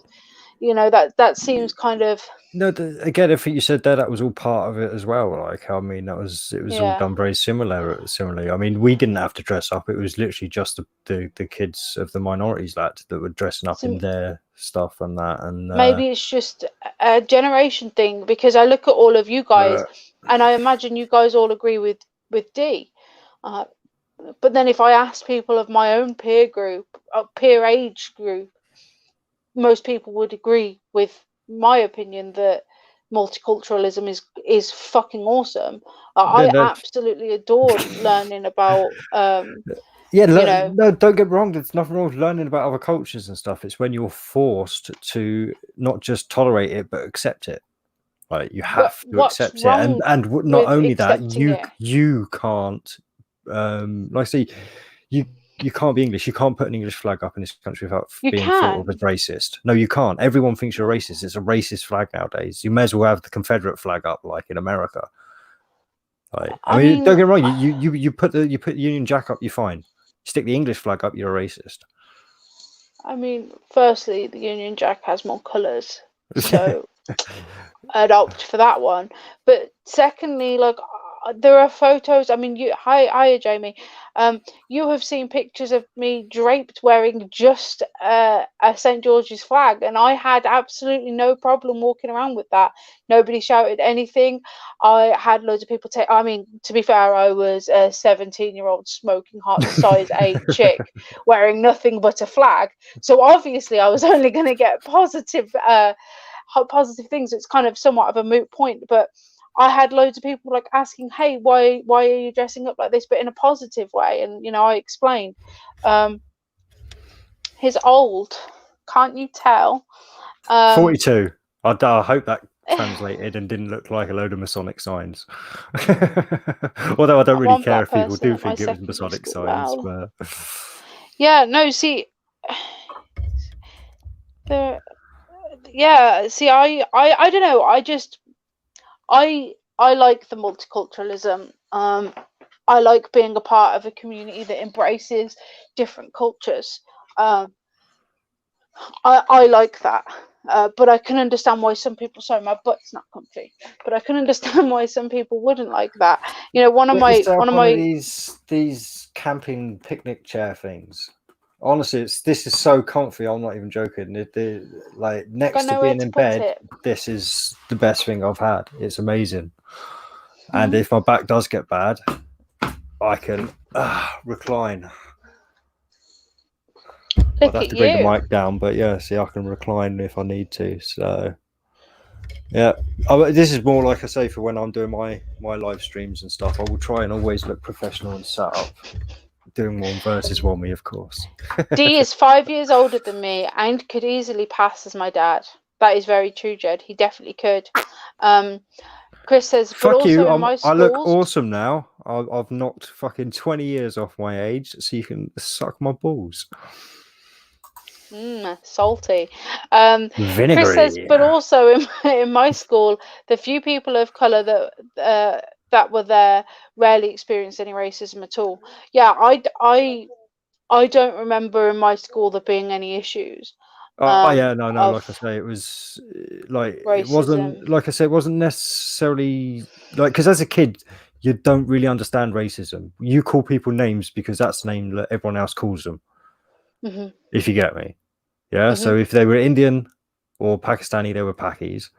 You know, that seems kind of... No, again, I think you said that was all part of it as well. Like, I mean, it was all done very similarly. I mean, we didn't have to dress up. It was literally just the kids of the minorities that were dressing up in their stuff and that. And maybe it's just a generation thing, because I look at all of you guys, and I imagine you guys all agree with D. But then if I ask people of my own peer group, peer age group, most people would agree with my opinion that multiculturalism is fucking awesome. I absolutely adored learning about no, don't get me wrong, there's nothing wrong with learning about other cultures and stuff. It's when you're forced to not just tolerate it but accept it. Like, you have to accept it, and not only that, you can't like I say, you can't be English. You can't put an English flag up in this country without being thought of as racist. No, you can't. Everyone thinks you're racist. It's a racist flag nowadays. You may as well have the Confederate flag up, like in America. Like, I mean, don't get me wrong. You put the Union Jack up, you're fine. You stick the English flag up, you're a racist. I mean, firstly, the Union Jack has more colours, so I'd opt for that one. But secondly, like, there are photos. I mean, hi, Jamie. You have seen pictures of me draped wearing just a St. George's flag, and I had absolutely no problem walking around with that. Nobody shouted anything. I had loads of people take. I mean, to be fair, I was a 17-year-old smoking hot size 8 chick wearing nothing but a flag. So obviously, I was only going to get positive things. It's kind of somewhat of a moot point, but I had loads of people like asking, "Hey, why are you dressing up like this?" But in a positive way, and I explained. He's old, can't you tell? 42. I hope that translated and didn't look like a load of Masonic signs. Although I don't really care if people do think it was Masonic signs. But yeah, no, see, I don't know. I like the multiculturalism. I like being a part of a community that embraces different cultures. I like that. But I can understand why some people. Sorry, my butt's not comfy. But I can understand why some people wouldn't like that. You know, one of Let me set up one of one of my. these camping picnic chair things. Honestly, this is so comfy. I'm not even joking. Like next Got to nowhere being to in put bed, it. this is the best thing I've had. It's amazing. And Hmm. if my back does get bad, I can recline. I'd Look have at to bring the you. mic down, but yeah, see, I can recline if I need to. So yeah, this is more like I say for when I'm doing my live streams and stuff. I will try and always look professional and set up. Doing one versus one, me of course. D is 5 years older than me and could easily pass as my dad. That is very true, Jed. He definitely could. Chris says, but Fuck you! also in my I look schools. awesome now. I've knocked fucking 20 years off my age, so you can suck my balls. Salty. Chris says, Vinegary. but also in my school, the few people of color that were there rarely experienced any racism at all. Yeah, I don't remember in my school there being any issues Oh yeah, no. of Like I say, it was like it racism. wasn't like I said, it wasn't necessarily like because as a kid, you don't really understand racism. You call people names because that's the name that everyone else calls them. Hmm. If you get me, yeah. Hmm. So if they were Indian or Pakistani, they were Pakis.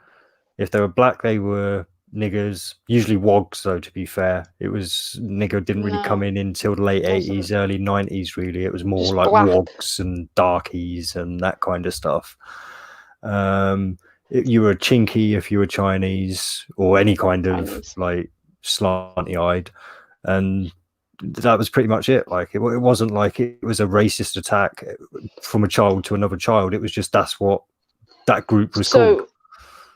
If they were black, they were niggers. Usually wogs, though. To be fair, it was nigger didn't really come No, in until the late wasn't. '80s, early '90s. Really, it was more Just like black. wogs and darkies and that kind of stuff. You were chinky if you were Chinese or any kind of Chinese. like slanty-eyed, and that was pretty much it. Like it wasn't like it was a racist attack from a child to another child. It was just that's what that group was called. So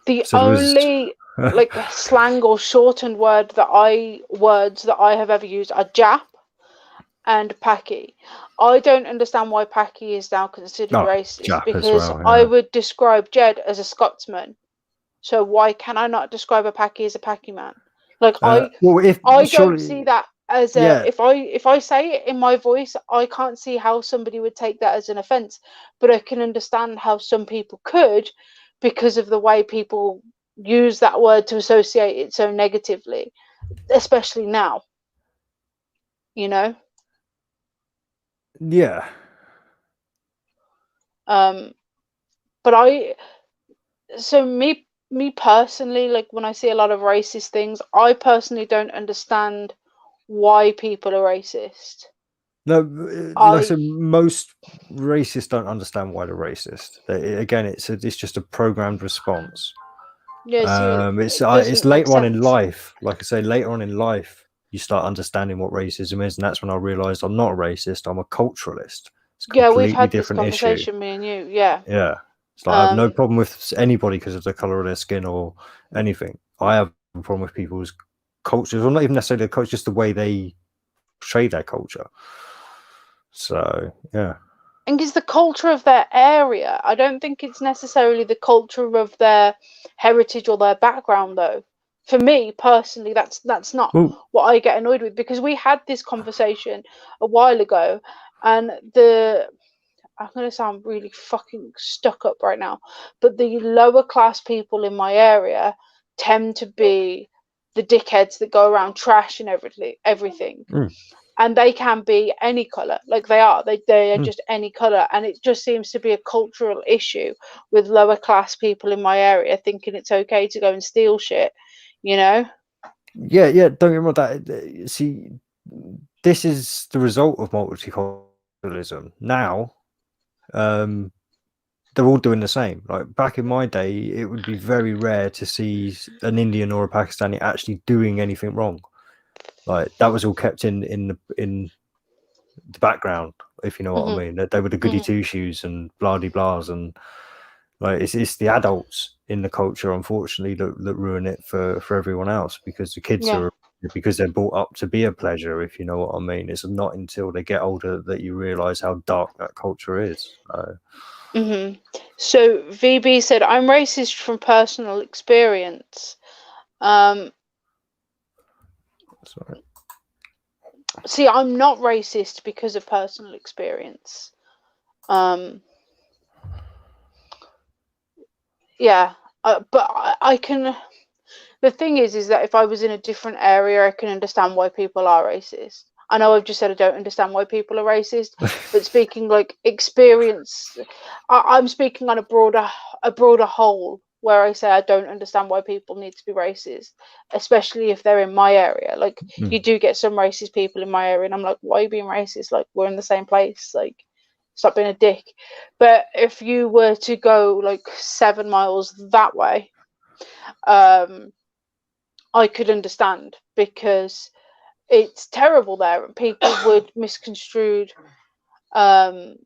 the So there was only like slang or shortened words that I have ever used are Jap and Paki. I don't understand why Paki is now considered no racist Jap as because well. I Yeah. would describe Jed as a Scotsman. So why can I not describe a Paki as a Paki man? Like Well, if I don't see surely, that as a yeah, if I say it in my voice, I can't see how somebody would take that as an offense, but I can understand how some people could because of the way people use that word to associate it so negatively, especially now, you know. yeah. Um but I so me personally, like when I see a lot of racist things, I personally don't understand why people are racist. No, like I I said, most racists don't understand why they're racist. Again, it's just a programmed response. Yes, you it It's doesn't make later on in sense. life, like I say, later on in life, you start understanding what racism is, and that's when I realized I'm not a racist. I'm a culturalist. It's a Yeah, we've completely had this different issue. conversation, me and you. Yeah. Yeah, it's like I have no Um, problem with anybody because of the color of their skin or anything. I have a problem with people's cultures, or not even necessarily their culture, just the way they portray their culture. So yeah, and it's the culture of their area. I don't think it's necessarily the culture of their heritage or their background, though. For me personally, that's not well, what I get annoyed with because we had this conversation a while ago, and the I'm gonna sound really fucking stuck up right now, but the lower class people in my area tend to be the dickheads that go around trashing everything. mm, And they can be any color, like they are mm. just any color, and it just seems to be a cultural issue with lower class people in my area thinking it's okay to go and steal shit, you know. Yeah. Don't get me wrong. See, this is the result of multiculturalism. Now, um, they're all doing the same. Like back in my day, it would be very rare to see an Indian or a Pakistani actually doing anything wrong. Like that was all kept in the background, if you know what I Hmm. mean. That they were the goody Hmm. two shoes and blah de blahs, and like it's the adults in the culture, unfortunately, that ruin it for everyone else because the kids Yeah. are because they're brought up to be a pleasure, if you know what I mean. It's not until they get older that you realize how dark that culture is. Hmm. So VB said, I'm racist from personal experience. um Sorry. See, I'm not racist because of personal experience. um yeah, but I can. The thing is that if I was in a different area, I can understand why people are racist. I know I've just said I don't understand why people are racist, but speaking like experience, I'm speaking on a broader whole where I say I don't understand why people need to be racist, especially if they're in my area. Like you do get some racist people in my area, and I'm like, why are you being racist? Like we're in the same place. Like stop being a dick. But if you were to go like 7 miles that way, I could understand because it's terrible there. People would misconstrued the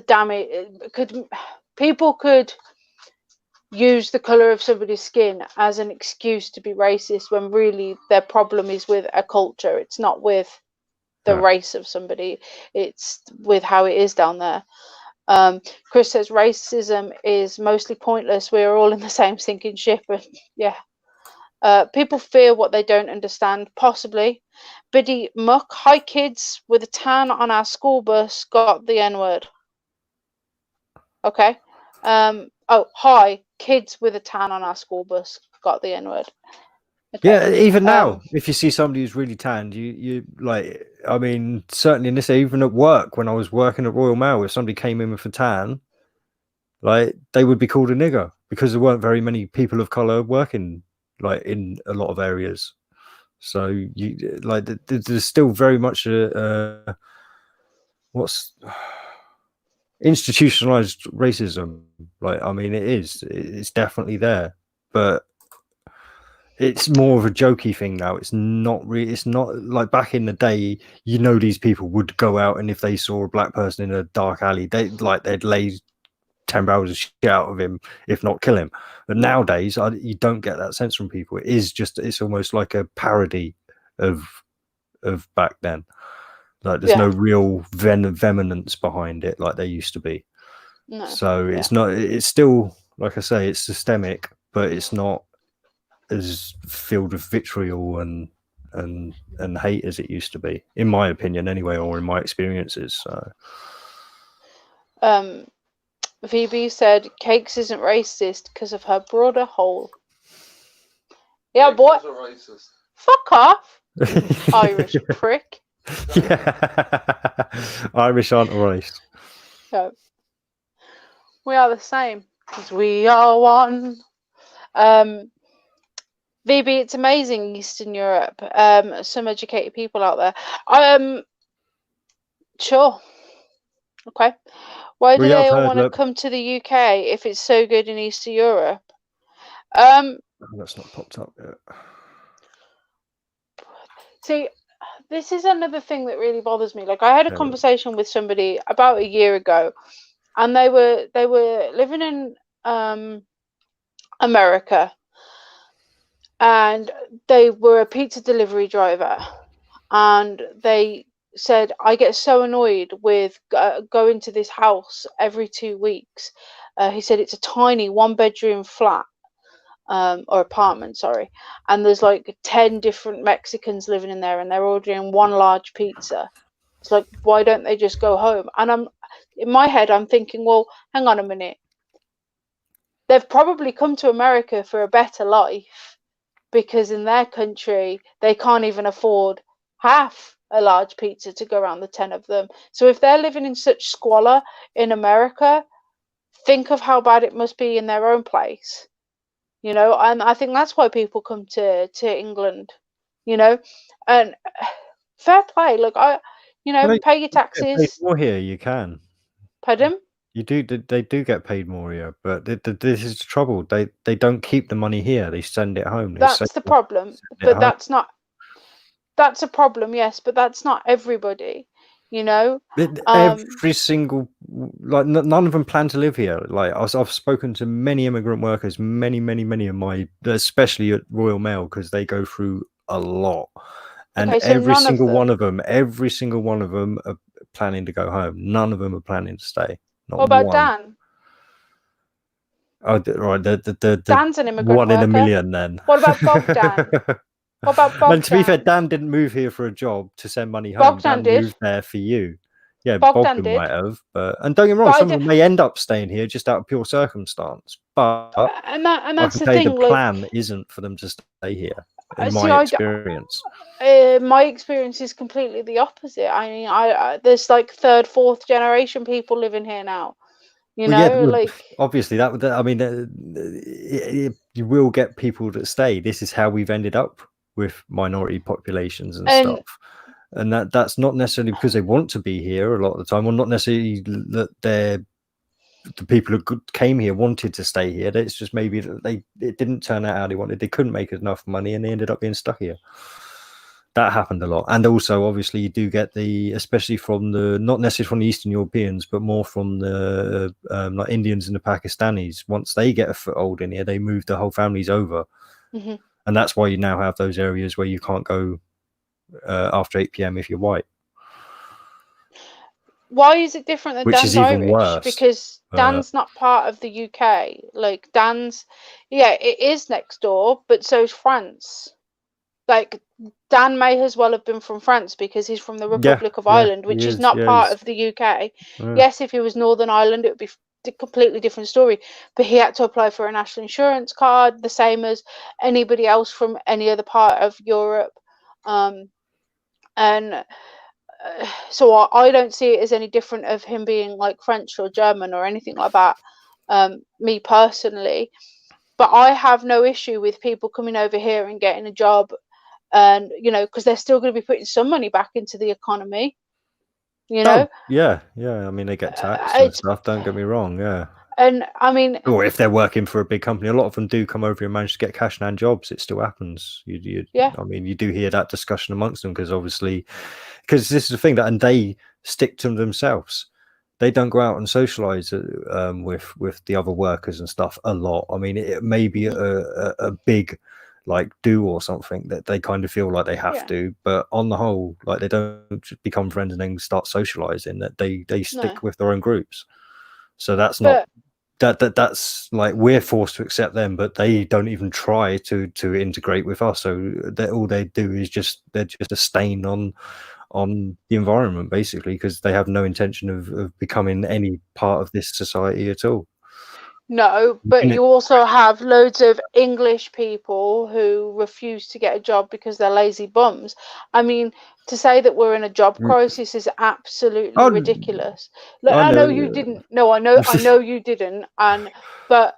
damage. People could use the color of somebody's skin as an excuse to be racist when really their problem is with a culture. It's not with the race of somebody. It's with how it is down there. Chris says racism is mostly pointless. We're all in the same sinking ship, and yeah. People fear what they don't understand, possibly. Biddy Muck, hi kids with a tan on our school bus, got the N-word. Okay. Oh, hi, kids with a tan on our school bus, got the N-word. Okay. Yeah, even now, if you see somebody who's really tanned, you like, I mean, certainly in this, even at work, when I was working at Royal Mail, if somebody came in with a tan, like they would be called a nigger because there weren't very many people of color working like in a lot of areas. So you like there's still very much a what's institutionalized racism. Like I mean, it's definitely there, but it's more of a jokey thing now. It's not really. It's not like back in the day. You know, these people would go out and if they saw a black person in a dark alley, they'd lay 10 barrels of shit out of him, if not kill him. But nowadays, you don't get that sense from people. It's almost like a parody of back then. Like there's no real vehementance behind it like there used to be. No. So it's not. It's still, like I say, it's systemic, but it's not as filled with vitriol and hate as it used to be, in my opinion, anyway, or in my experiences. So. VB said Cakes isn't racist because of her broader whole. Yeah, Cakes boy. is a racist. Fuck off, Irish prick. Yeah, Irish aren't a race. No. We are the same because we are one. VB, it's amazing Eastern Europe. Some educated people out there. Sure. Okay. Why do they all want to come to the UK if it's so good in Eastern Europe? That's not popped up yet. See, this is another thing that really bothers me. Like I had a conversation with somebody about a year ago, and they were living in America, and they were a pizza delivery driver, and they said, I get so annoyed with going to this house every 2 weeks. He said it's a tiny 1-bedroom flat, or apartment, sorry, and there's like 10 different Mexicans living in there, and they're ordering one large pizza. It's like, why don't they just go home? And in my head, I'm thinking, well, hang on a minute. They've probably come to America for a better life, because in their country, they can't even afford half a large pizza to go around the 10 of them. So if they're living in such squalor in America, think of how bad it must be in their own place. You know, and I think that's why people come to England, you know, and fair play. Look, pay your taxes. Paid more here, you can. Pardon? You do. They do get paid more here, but this is the trouble. They don't keep the money here. They send it home. That's the problem. But that's not. That's a problem, yes, but that's not everybody. You know, every single, like none of them plan to live here. Like I've spoken to many immigrant workers, many of my, especially at Royal Mail, because they go through a lot, and okay, so every single one of them are planning to go home. None of them are planning to stay. Not what about one. Dan? Oh, right. The Dan's an immigrant one worker. in a million. Then what about Bogdan? What about Bogdan? And to be fair, Dan didn't move here for a job to send money home. Bogdan Dan did. moved there for you. Yeah, Bogdan Bogdan did. might have, and don't get me wrong, But I some of do, them may end up staying here just out of pure circumstance. But and I that's can the tell you the thing. Like, plan isn't for them to stay here, I in see. my experience. My experience is completely the opposite. I mean, I there's like third, fourth generation people living here now. You Well, yeah, know, like obviously I mean, you will get people that stay. This is how we've ended up with minority populations and and stuff. And that's not necessarily because they want to be here a lot of the time, or not necessarily that the people who came here wanted to stay here. It's just maybe that it didn't turn out how they wanted. They couldn't make enough money, and they ended up being stuck here. That happened a lot. And also, obviously, you do get especially from not necessarily from the Eastern Europeans, but more from the like Indians and the Pakistanis. Once they get a foothold in here, they move the whole families over. Mhm. And that's why you now have those areas where you can't go after 8 p.m. if you're white. Why is it different than Which is Dan's even Irish? worse. Because Dan's not part of the UK. Like Dan's, yeah, it is next door, but so's France. Like Dan may as well have been from France because he's from the Republic of Ireland, which is not part of the UK. Yes, if he was Northern Ireland, it would be a completely different story. But he had to apply for a national insurance card, the same as anybody else from any other part of Europe. And so I don't see it as any different of him being like French or German or anything like that. Me personally, but I have no issue with people coming over here and getting a job, and because they're still going to be putting some money back into the economy. Yeah. I mean, they get taxed and stuff. Don't get me wrong. Yeah. And I mean, or if they're working for a big company, a lot of them do come over and manage to get cash and jobs. It still happens. Yeah. I mean, you do hear that discussion amongst them because this is the thing and they stick to themselves. They don't go out and socialize with the other workers and stuff a lot. I mean, it may be a big like do or something that they kind of feel like they have to, but on the whole, like they don't become friends and then start socializing. That they stick with their own groups. So that's not that's like we're forced to accept them, but they don't even try to integrate with us. So all they do is they're just a stain on the environment, basically, because they have no intention of becoming any part of this society at all. No, but you also have loads of English people who refuse to get a job because they're lazy bums. I mean, to say that we're in a job crisis is absolutely ridiculous. Look, I know you didn't. No, I know you didn't. But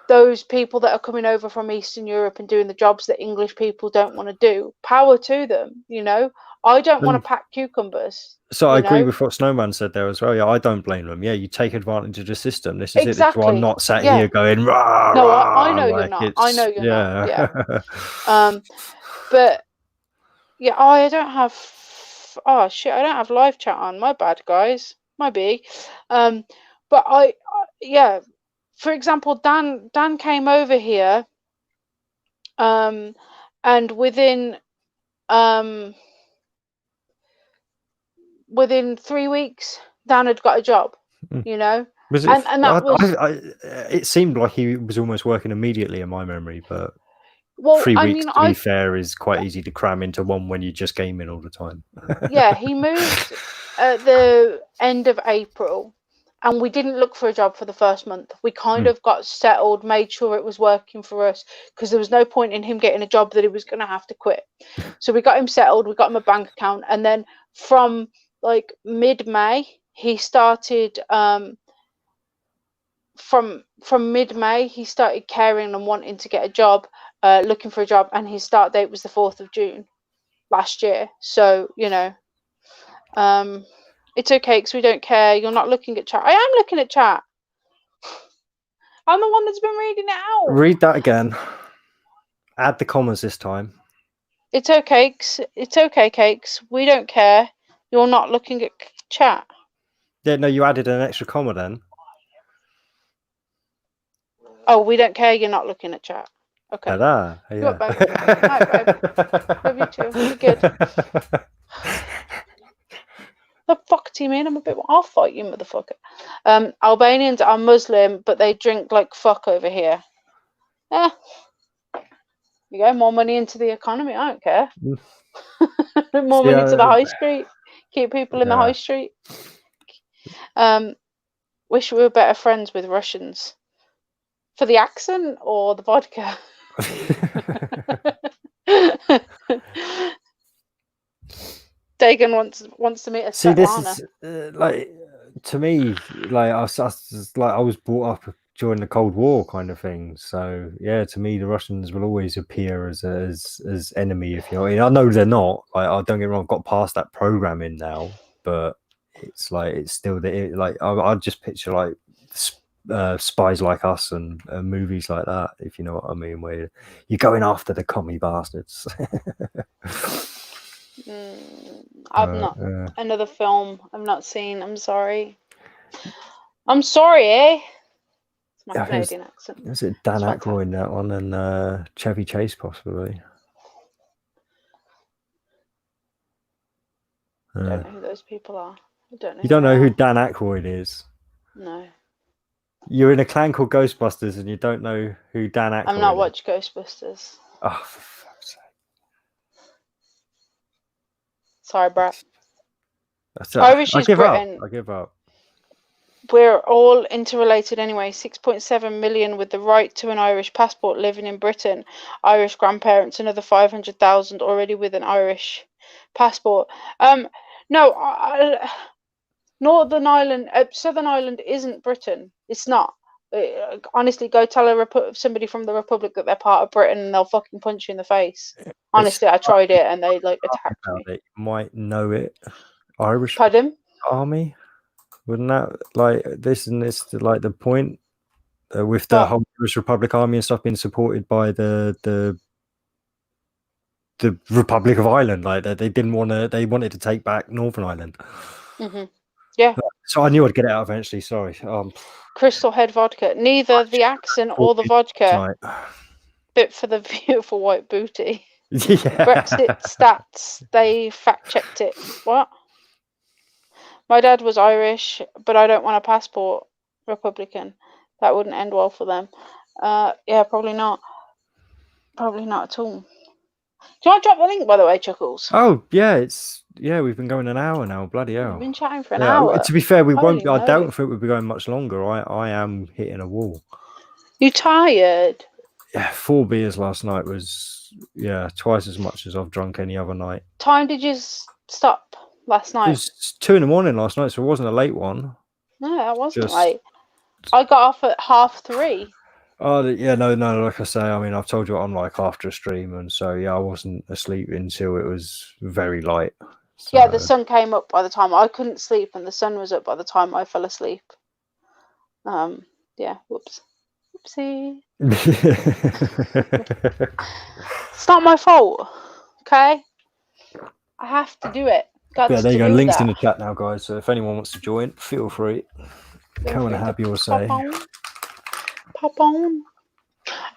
those people that are coming over from Eastern Europe and doing the jobs that English people don't want to do, power to them. I don't want to pack cucumbers. So I agree with what Snowman said there as well. Yeah, I don't blame them. Yeah, you take advantage of the system. This is exactly. it. This is why I'm not sat here going, rah, no, rah, I know like you're not. I know you're not. Yeah. But yeah, I don't have. Oh shit! I don't have live chat on. My bad, guys. Might be. But yeah. For example, Dan came over here. And within 3 weeks, Dan had got a job. Was it? And that was. It seemed like he was almost working immediately in my memory, but 3 weeks, to be fair, is quite easy to cram into one when you just game in all the time. Yeah, he moved at the end of April, and we didn't look for a job for the first month. We kind of got settled, made sure it was working for us, because there was no point in him getting a job that he was going to have to quit. So we got him settled, we got him a bank account, and then from like mid-May, he started from mid-May, he started caring and wanting to get a job, looking for a job, and his start date was the 4th of June last year. So it's okay because we don't care. You're not looking at chat. I am looking at chat. I'm the one that's been reading it out. Read that again. Add the commas this time. It's okay. It's okay, Cakes. We don't care. You're not looking at chat. Yeah, no, you added an extra comma then. Oh, we don't care. You're not looking at chat. Okay. Yeah. Good, babe. Night, babe. Love you too. Be good. The fuck do you mean? I'll fight you, motherfucker. Albanians are Muslim, but they drink like fuck over here. Yeah. You go, more money into the economy. I don't care. More money to the high street. Keep people in the high street. Wish we were better friends with Russians. For the accent or the vodka? Dagon wants to meet a See, this Svetlana. is like, to me, like I was brought up during the Cold War kind of thing. So yeah, to me, the Russians will always appear as enemy. If you know, I know they're not. Like, I don't get me wrong, I've got past that programming now, but it's like it's still like I just picture like Spies Like Us and movies like that. If you know what I mean, where you're going after the commie bastards. I've not another film I've not seen. I'm sorry. I'm sorry, eh? It's my Canadian accent. Is it Dan Aykroyd in that one and Chevy Chase possibly? I don't know who those people are. I don't know. You don't know who Dan Aykroyd is? No. You're in a clan called Ghostbusters and you don't know who Dan Aykroyd is? I've not watched Ghostbusters. Oh, for fuck's sake. Sorry, Brett. Irish is Britain. I give up. We're all interrelated anyway. 6.7 million with the right to an Irish passport living in Britain. Irish grandparents, another 500,000 already with an Irish passport. No, Northern Ireland, Southern Ireland isn't Britain. It's not. Honestly, go tell somebody from the Republic that they're part of Britain and they'll fucking punch you in the face. Honestly, I tried it and they like attacked me. You might know it. Irish Army. Wouldn't that like this like the point with the whole Irish Republic Army and stuff being supported by the Republic of Ireland? Like they didn't want to. They wanted to take back Northern Ireland. Yeah. So I knew I'd get it out eventually. Sorry. Crystal Head vodka. Neither the accent or the vodka. Bit for the beautiful white booty. Yeah. Brexit stats. They fact checked it. What? My dad was Irish, but I don't want a passport. Republican. That wouldn't end well for them. Yeah, probably not. Probably not at all. Do you want to drop the link, by the way, Chuckles? Oh, yeah, we've been going an hour now. Bloody hell. We've been chatting for an hour. To be fair, we won't. I don't think we'll be going much longer. I am hitting a wall. You tired? Yeah, 4 beers last night was twice as much as I've drunk any other night. Time did you stop last night? It was 2 a.m. last night, so it wasn't a late one. No, that wasn't late. I got off at 3:30. Oh yeah, no. Like I say, I mean, I've told you I'm like after a stream, and so yeah, I wasn't asleep until it was very light. So. Yeah, the sun came up by the time I couldn't sleep, and the sun was up by the time I fell asleep. Yeah. Whoopsie. It's not my fault. Okay. I have to do it. There you go. Links in the chat now, guys. So if anyone wants to join, feel free. Come and have your say. Pop on.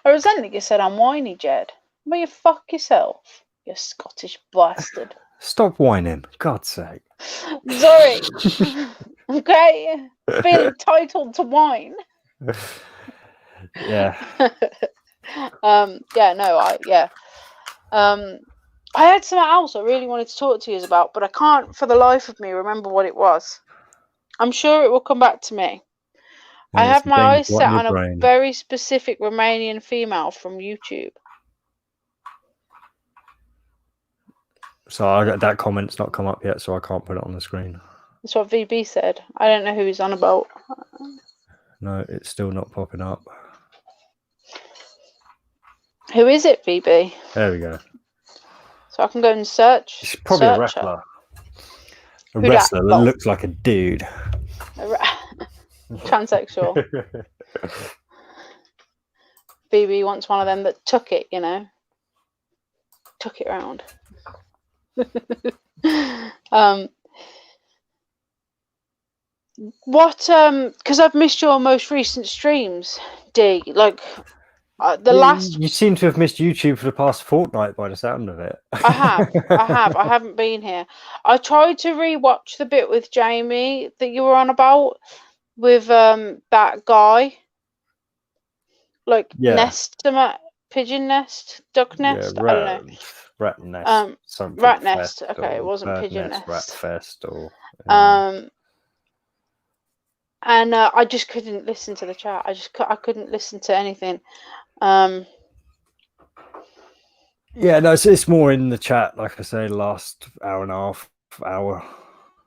I resent that you said I'm whiny, Jed. Will you fuck yourself, you Scottish bastard? Stop whining, God's sake. Sorry. Okay. Feel entitled to whine. Yeah. I had something else I really wanted to talk to you about, but I can't for the life of me remember what it was. I'm sure it will come back to me. I have my eyes set on a very specific Romanian female from YouTube. So that comment's not come up yet, so I can't put it on the screen. That's what VB said. I don't know who he's on about. No, it's still not popping up. Who is it, VB? There we go. So I can go and search. It's probably a wrestler. A wrestler that looks like a dude. Transsexual. VB wants one of them that took it, took it around. Because I've missed your most recent streams, D. Like you seem to have missed YouTube for the past fortnight by the sound of it. I haven't been here. I tried to rewatch the bit with Jamie that you were on about with that guy, like pigeon nest, duck nest. I don't know. Rat nest. Rat nest. Okay, it wasn't pigeon nest. Rat fest or. and I just couldn't listen to the chat. I couldn't listen to anything. Yeah, no, it's more in the chat, like I say, last hour and a half, hour.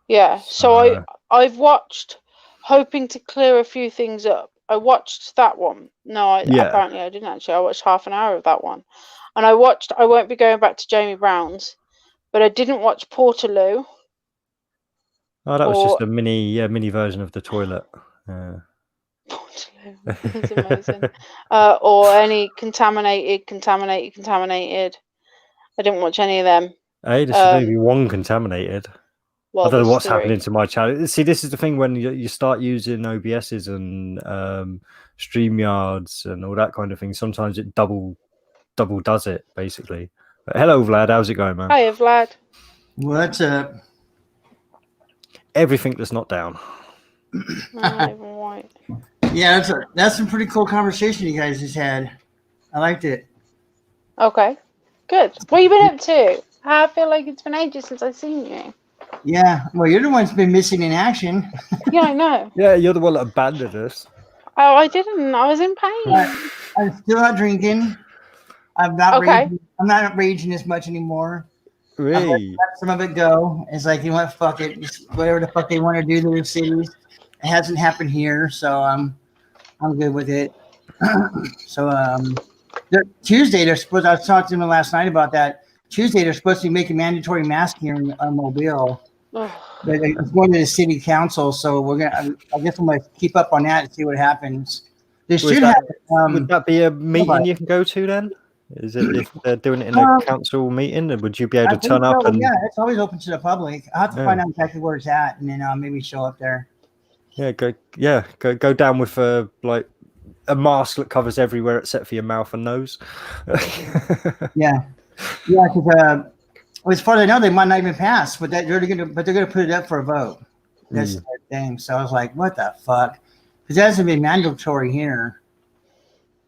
Yeah, so I've watched, hoping to clear a few things up. I watched that one. No, apparently I didn't actually. I watched half an hour of that one, and I won't be going back to Jamie Brown's, but I didn't watch Portaloo. Oh, that was just a mini version of the toilet. Portaloo, that's amazing. Or any contaminated. I didn't watch any of them. Hey, there should only be one contaminated. Well, I don't know what's three. happening to my channel. See, this is the thing when you start using OBSs and StreamYards and all that kind of thing. Sometimes it double does it, basically. But hello, Vlad. How's it going, man? Hiya, Vlad. What's up? Everything that's not down. Not even white. Yeah, that's some pretty cool conversation you guys just had. I liked it. Okay, good. What have you been up to? I feel like it's been ages since I've seen you. Yeah, well, you're the one's been missing in action. Yeah, I know. Yeah, you're the one that abandoned us. Oh, I didn't. I was in pain. I'm still not drinking. I'm not raging. I'm not raging as much anymore. Really? Let some of it go. It's like, you know what? Fuck it. Just whatever the fuck they want to do to their cities. It hasn't happened here, so I'm good with it. So Tuesday they're supposed. I was talking to them last night about that. Tuesday they're supposed to be making mandatory masks here in Mobile. But it's going to the city council, so we're gonna. I guess I'm gonna keep up on that and see what happens. Would that be a meeting you can go to then? Is it if they're doing it in a council meeting? Would you be able to turn up? And yeah, it's always open to the public. I will have to find out exactly where it's at, and then maybe show up there. Yeah, go down with like a mask that covers everywhere except for your mouth and nose. Yeah, because as far as I know, they might not even pass, but they're gonna put it up for a vote. That's the thing. So I was like, what the fuck? Because it hasn't been mandatory here.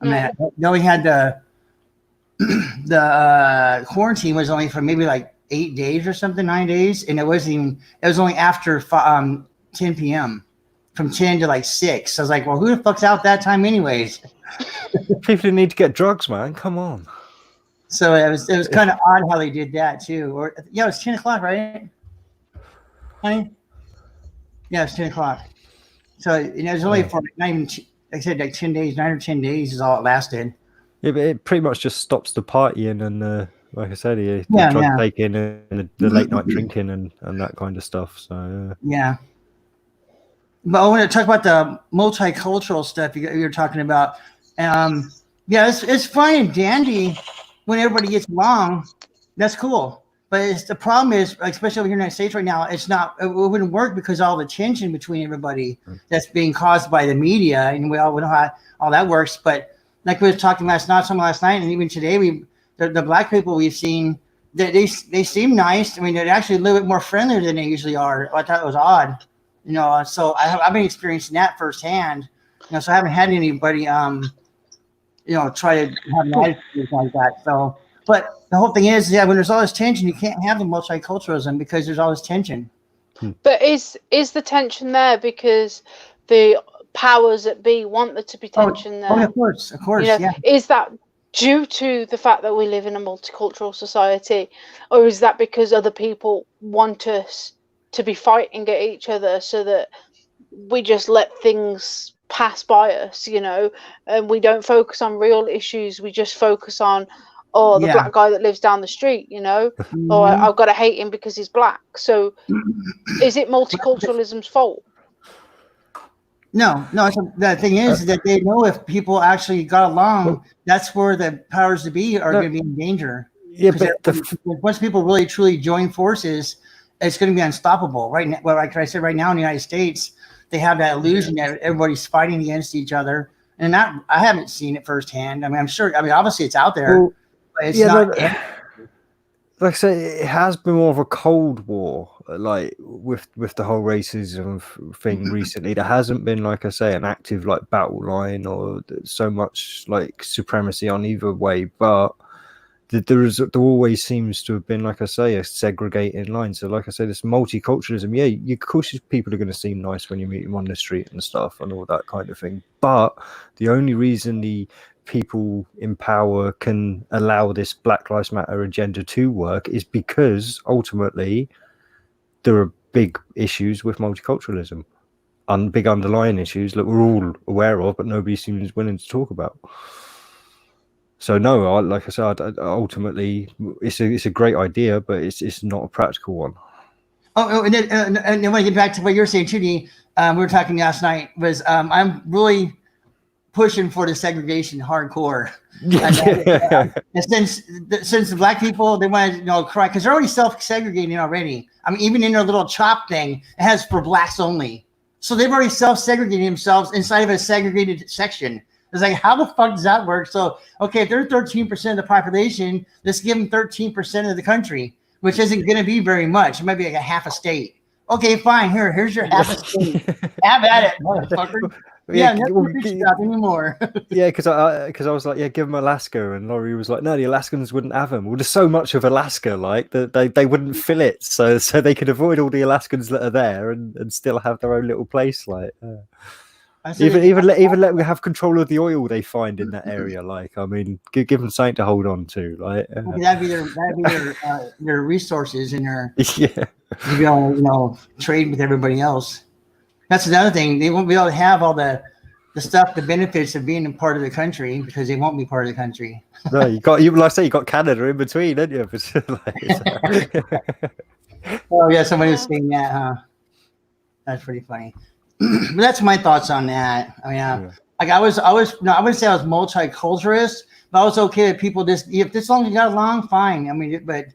I mean, no, we had the quarantine was only for maybe like 8 days or something, 9 days, and it was only after 10 p.m. from 10 to like 6. So I was like, well, who the fuck's out that time anyways? People need to get drugs, man. Come on. So it was kind of odd how they did that too. Or yeah, it was 10 o'clock, right? Honey? Yeah, it's 10 o'clock. So it was only for not even, like I said, like 10 days, 9 or 10 days is all it lasted. Yeah, but it pretty much just stops the partying and like I said, the drug taking and the late night drinking and that kind of stuff. So yeah. But I want to talk about the multicultural stuff you're talking about. Yeah, it's fine and dandy when everybody gets along. That's cool. But the problem is, especially over here in the United States right now, it wouldn't work because of all the tension between everybody that's being caused by the media, and we all know how all that works. But like we were talking last night, and even today, the black people we've seen, they seem nice. I mean, they're actually a little bit more friendly than they usually are. I thought it was odd. So I've been experiencing that firsthand. So I haven't had anybody, try to have an attitude like that. So, but the whole thing is, when there's all this tension, you can't have the multiculturalism because there's all this tension. But is the tension there because the powers that be want there to be tension there? Oh, of course, yeah. Is that due to the fact that we live in a multicultural society, or is that because other people want us to be fighting at each other so that we just let things pass by us, and we don't focus on real issues? We just focus on, the black guy that lives down the street, or I've got to hate him because he's black. So is it multiculturalism's fault? No. The thing is that they know if people actually got along, that's where the powers to be are going to be in danger. Yeah, but once people really truly join forces, it's going to be unstoppable. Right now, like I said, right now in the United States, they have that illusion that everybody's fighting against each other, and I haven't seen it firsthand. I mean, I'm sure. I mean, obviously it's out there, but it's not. Like I say, it has been more of a Cold War, like with the whole racism thing recently. There hasn't been, like I say, an active like battle line or so much like supremacy on either way. But there always seems to have been, like I say, a segregating line. So like I say, this multiculturalism, yeah, of course people are going to seem nice when you meet them on the street and stuff and all that kind of thing. But the only reason the people in power can allow this Black Lives Matter agenda to work is because ultimately there are big issues with multiculturalism and big underlying issues that we're all aware of, but nobody seems willing to talk about. So no, like I said, ultimately it's a great idea, but it's not a practical one. Oh, and then I want to get back to what you were saying, Trudy. We were talking last night. Was I'm really pushing for the segregation hardcore. And since the black people, they want to cry because they're already self-segregating already. I mean, even in their little CHOP thing, it has for blacks only. So they've already self-segregated themselves inside of a segregated section. It's like, how the fuck does that work? So, okay, if they're 13% of the population, let's give them 13% of the country, which isn't going to be very much. It might be like a half a state. Okay, fine. Here's your half a state. Have at it, motherfucker. Yeah, never stop anymore. Yeah, because I was like, yeah, give them Alaska, and Laurie was like, no, the Alaskans wouldn't have them. Well, there's so much of Alaska, like that they wouldn't fill it, so they could avoid all the Alaskans that are there and still have their own little place, like. Even let me have control of the oil they find in that area. Like, I mean, give them something to hold on to. Like, that'd be their resources and their to be able to trade with everybody else. That's another thing. They won't be able to have all the stuff, the benefits of being a part of the country because they won't be part of the country. No, like I say, you got Canada in between, don't you? Oh yeah, somebody was saying that, huh? That's pretty funny. But that's my thoughts on that. I mean, like I wouldn't say I was multiculturalist, but I was okay with people if as long as you got along, fine. I mean, but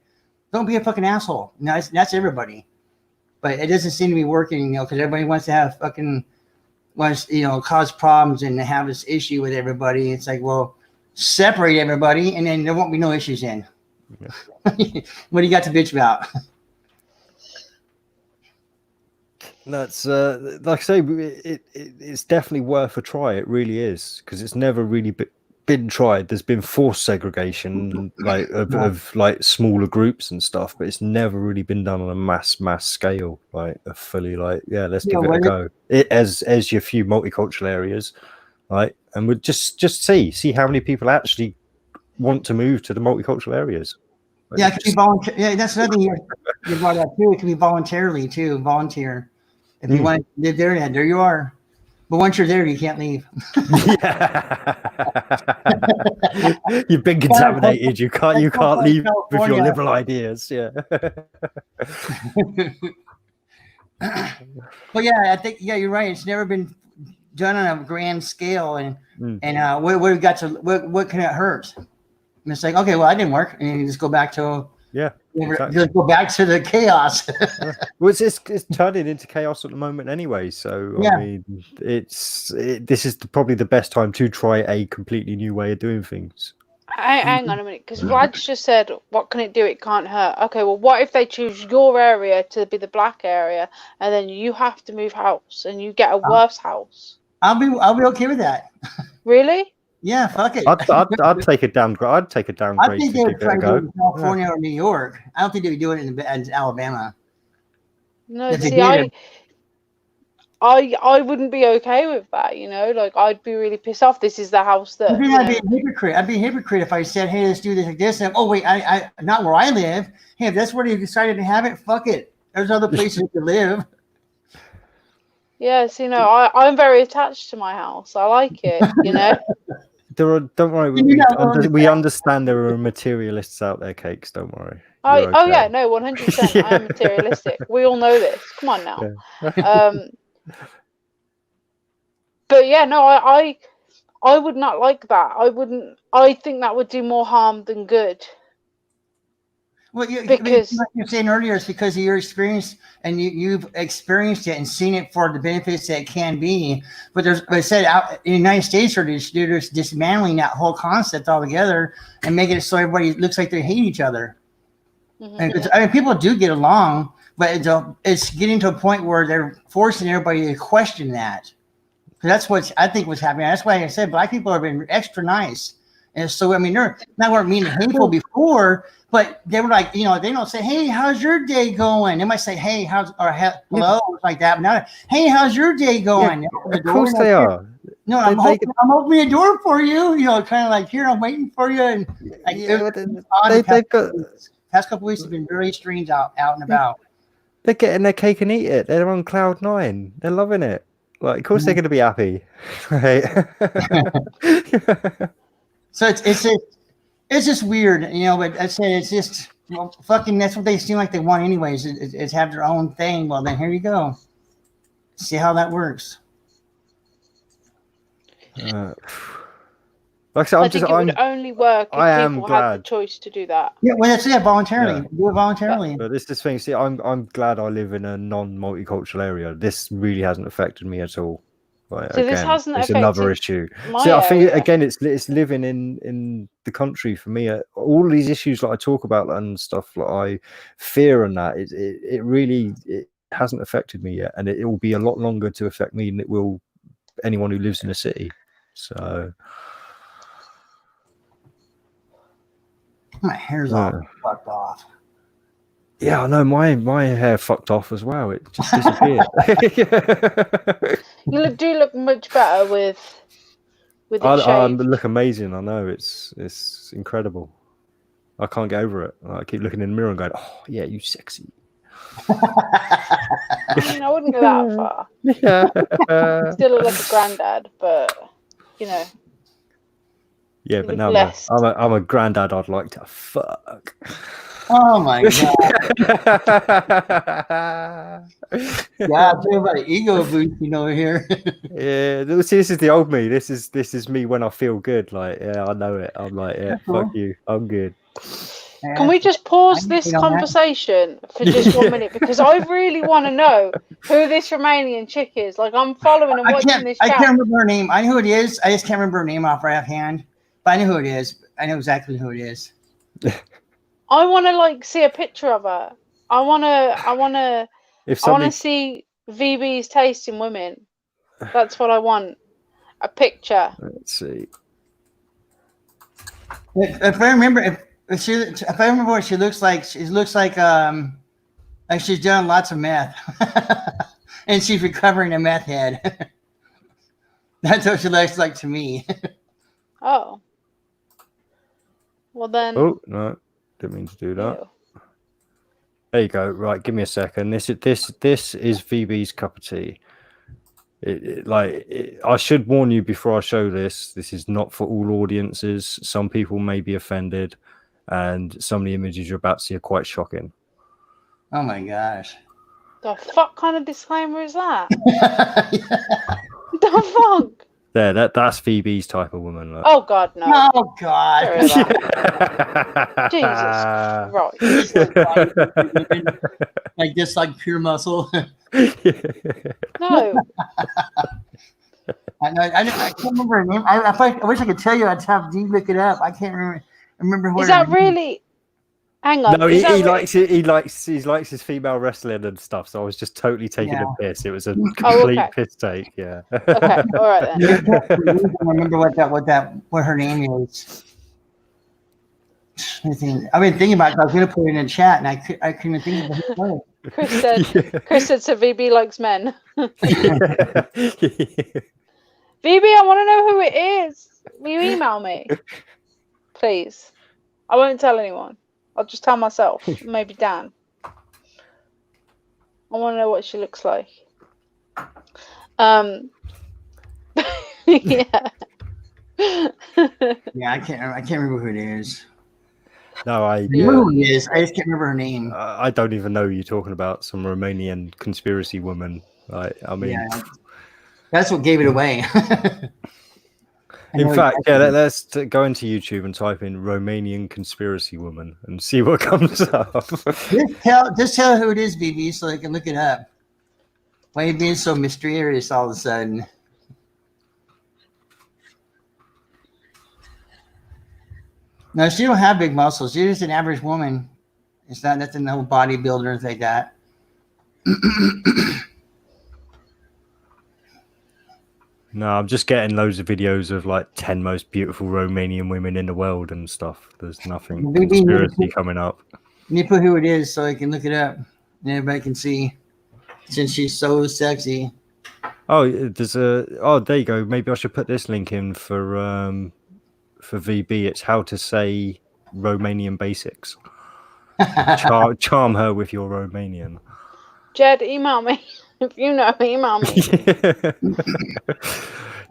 don't be a fucking asshole. No, that's everybody. But it doesn't seem to be working, because everybody wants to cause problems and have this issue with everybody. It's like, well, separate everybody, and then there won't be no issues in. Yeah. What do you got to bitch about? That's like I say, it's definitely worth a try. It really is, because it's never really been tried. There's been forced segregation, like of like smaller groups and stuff, but it's never really been done on a mass scale, like a fully let's give it a go. As your few multicultural areas, right? And we'll just see how many people actually want to move to the multicultural areas. Like, yeah, it could be volunteer. Yeah, that's another thing you brought up too. It could be voluntarily too. Volunteer. If you want to live there, there you are. But once you're there, you can't leave. You've been contaminated. You can't leave with your liberal ideas. Yeah. But yeah, I think you're right. It's never been done on a grand scale, and what got to what can it hurt? And it's like, okay, well, I didn't work, and you just go back to exactly. Just go back to the chaos. Well, it's turning into chaos at the moment anyway. So I mean, this is probably the best time to try a completely new way of doing things. Hang on a minute, because Vlad's just said, "What can it do? It can't hurt." Okay, well, what if they choose your area to be the black area, and then you have to move house, and you get a worse house? I'll be okay with that. Really? Yeah, fuck it. I'd take a downgrade. I think they would try to do it in California or New York. I don't think they would do it in Alabama. No, see, I wouldn't be okay with that. Like I'd be really pissed off. This is the house that. I'd be a hypocrite. I'd be a hypocrite if I said, "Hey, let's do this like this." And oh wait, I not where I live. Hey, if that's where they decided to have it, fuck it. There's other places to live. Yes, I'm very attached to my house. I like it. Don't worry. We understand there are materialists out there, Cakes. Don't worry. Oh yeah, no, 100%. I am materialistic. We all know this. Come on now. Yeah. But yeah, no, I would not like that. I think that would do more harm than good. Well, because like you were saying earlier, it's because of your experience, and you've experienced it and seen it for the benefits that it can be. But I said, out in the United States, they're just dismantling that whole concept altogether and making it so everybody looks like they hate each other. Mm-hmm. And people do get along, but it's getting to a point where they're forcing everybody to question that. That's what I think was happening. That's why I said black people have been extra nice And so, I mean, they're not weren't mean and hateful before, but they were like, they don't say, "Hey, how's your day going?" They might say, "Hey, hello," like that. But now, "Hey, how's your day going?" Yeah, of course they are. No, I'm opening a door for you. Kind of like, here, I'm waiting for you. And like, they've got past couple weeks have been very strange out and about. They're getting their cake and eat it. They're on cloud 9. They're loving it. Like, of course they're going to be happy, right? So it's just weird, But I said it's just fucking. That's what they seem like they want, anyways. Is have their own thing. Well, then here you go. See how that works. Like I said, it would only work if people had the choice to do that. Yeah, well, that's it. Voluntarily, do it voluntarily. But this is the thing. See, I'm glad I live in a non-multicultural area. This really hasn't affected me at all. Like, so again, this hasn't it's affected another issue. See, I think again, it's living in the country for me. All these issues that I talk about and stuff like I fear and that it really hasn't affected me yet, and it will be a lot longer to affect me than it will anyone who lives in a city. So. My hair's all fucked off. Yeah, I know. My hair fucked off as well. It just disappeared. You do look much better with it I shaved. look amazing. I know it's incredible. I can't get over it. I keep looking in the mirror and going, "Oh yeah, you sexy." I mean, I wouldn't go that far. Yeah. Still look like a granddad, but Yeah, but now I'm a granddad. I'd like to fuck. Oh my god! Yeah, I'm talking about ego boosting over here. Yeah, see, this is the old me. This is me when I feel good. Like, yeah, I know it. I'm like, yeah, fuck you. I'm good. Can we just pause this conversation for just 1 minute? Because I really want to know who this Romanian chick is. Like, I'm following and watching this chat. I can't remember her name. I know who it is. I just can't remember her name off right offhand. But I know who it is. I know exactly who it is. I want to see a picture of her. I want to see VB's taste in women. That's what I want. A picture. Let's see. If I remember, if I remember what she looks like she's done lots of meth, and she's recovering a meth head. That's what she looks like to me. Oh. Well then. Oh no, didn't mean to do that. Ew. There you go. Right, give me a second. This is VB's cup of tea. I should warn you before I show this. This is not for all audiences. Some people may be offended, and some of the images you're about to see are quite shocking. Oh my gosh! The fuck kind of disclaimer is that? The fuck? There, that's VB's type of woman. Look. Oh God, no! Oh God! Jesus Christ! Like this, like pure muscle. No. I can't remember her name. I wish I could tell you. I'd have Dee look it up. I can't remember. Is that really? Hang on. No, he likes it. He likes his female wrestling and stuff. So I was just totally taking a piss. It was a complete piss take. Yeah. Okay. All right then. I remember what her name is. I've been thinking about it. I was going to put it in the chat, and I couldn't think of it. Chris said, so VB likes men. VB, I want to know who it is. Will you email me? Please. I won't tell anyone. I'll just tell myself. Maybe Dan. I want to know what she looks like. Yeah. Yeah, I can't remember who it is. No, I know who it is. I just can't remember her name. I don't even know who you're talking about. Some Romanian conspiracy woman. Yeah, that's what gave it away. In fact, let's go into YouTube and type in Romanian conspiracy woman and see what comes up. just tell who it is, BB, so they can look it up. Why are you being so mysterious all of a sudden? No, she don't have big muscles. She's just an average woman. It's not nothing, no bodybuilders like that. No, I'm just getting loads of videos of like 10 most beautiful Romanian women in the world and stuff. There's nothing conspiracy coming up. You put who it is so I can look it up and everybody can see. Since she's so sexy. Oh, there you go. Maybe I should put this link in for VB. It's how to say Romanian basics. Charm her with your Romanian. Jed, email me. If you know, email me.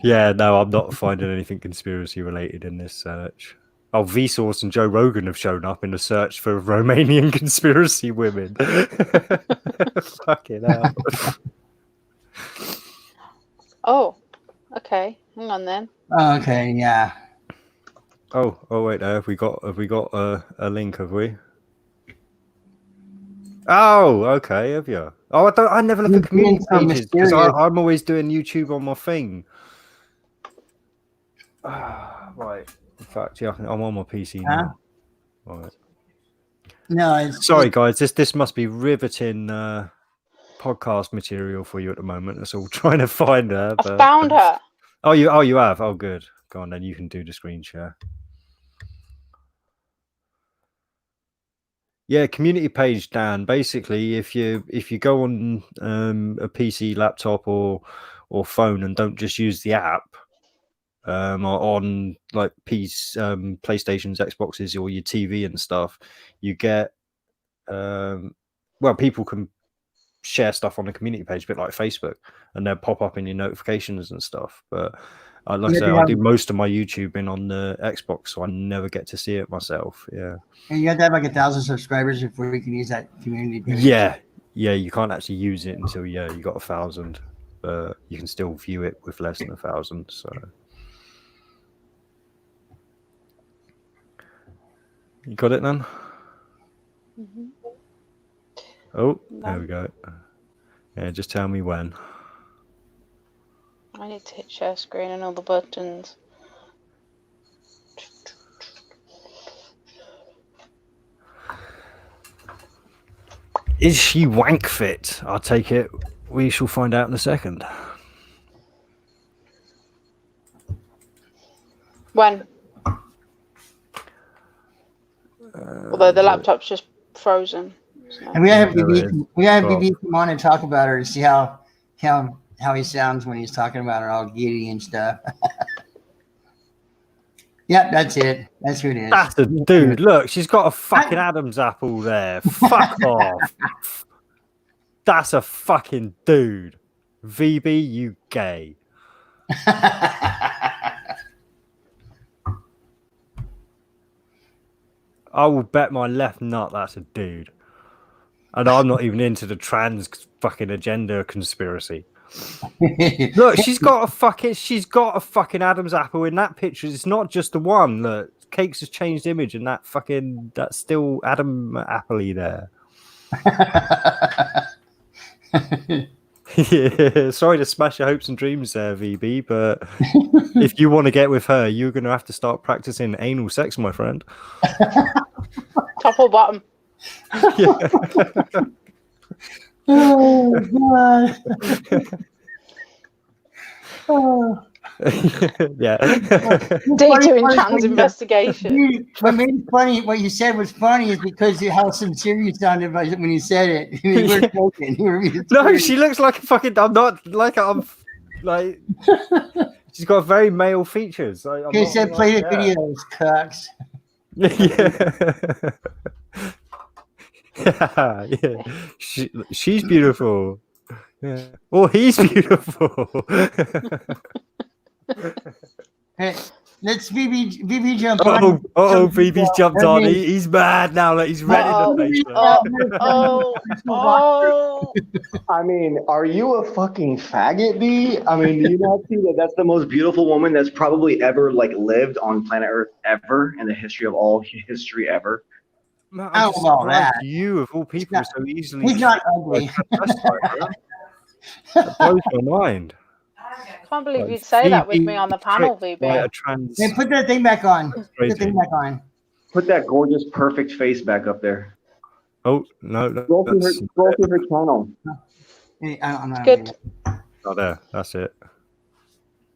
Yeah, no, I'm not finding anything conspiracy related in this search. Oh, Vsauce and Joe Rogan have shown up in the search for Romanian conspiracy women. Fucking hell. Oh, okay. Hang on then. Okay, yeah. Oh, wait, have we got a link? Have we? Oh, okay, have you? Oh, I never look at community pages because I'm always doing YouTube on my thing. Right. In fact, yeah, I'm on my PC now. Right. No, sorry, guys. This must be riveting podcast material for you at the moment. That's all trying to find her. I found her. Oh, you have. Oh, good. Go on, then you can do the screen share. Yeah, community page, Dan. Basically, if you go on a PC, laptop, or phone, and don't just use the app on like PlayStations, Xboxes, or your TV and stuff, you get people can share stuff on the community page, a bit like Facebook, and they'll pop up in your notifications and stuff. But like I say, I do most of my YouTubing on the Xbox, so I never get to see it myself. Yeah. And you have to have like 1,000 subscribers before you can use that community page. Yeah, you can't actually use it until you got 1,000, but you can still view it with less than 1,000. So you got it then? Mm-hmm. Oh, there we go. Yeah, just tell me when. I need to hit share screen and all the buttons. Is she wank fit? I'll take it. We shall find out in a second. When? Although the laptop's just frozen. So. And we have BB come on and talk about her to see how he sounds when he's talking about her, all giddy and stuff. Yep, that's it. That's who it is. That's a dude. Look, she's got a fucking Adam's apple there. Fuck off. That's a fucking dude. VB, you gay. I will bet my left nut that's a dude. And I'm not even into the trans fucking agenda conspiracy. Look, she's got a fucking Adam's apple in that picture. It's not just the one. Look, Cakes has changed image and that's still Adam Appley there. Yeah, sorry to smash your hopes and dreams there, VB, but if you want to get with her, you're going to have to start practicing anal sex, my friend. Top or bottom? Yeah. Oh, God. Oh. Yeah. Day doing trans investigation. What made it funny, what you said was funny, is because of how sincere you sounded when you said it. You were joking. No, she looks like a fucking. I'm not like I'm like. She's got very male features. Okay, said play the videos, cucks. Yeah. She's beautiful. Yeah. Oh, he's beautiful. Hey, let's VB jump on. VB's jumped on. He's mad now. Like he's ready to face I mean, are you a fucking faggot, B? I mean, do you not see that that's the most beautiful woman that's probably ever lived on planet Earth ever in the history of all history ever? Man, I don't know that. You of all people so easily. He's not ugly. That blows my mind. I can't believe you'd say that with me on the panel, VB. Hey, put that thing back on. Put the thing back on. Put that gorgeous, perfect face back up there. Oh, no. Scroll through her channel. Hey, I'm not Good. Oh, there. That's it.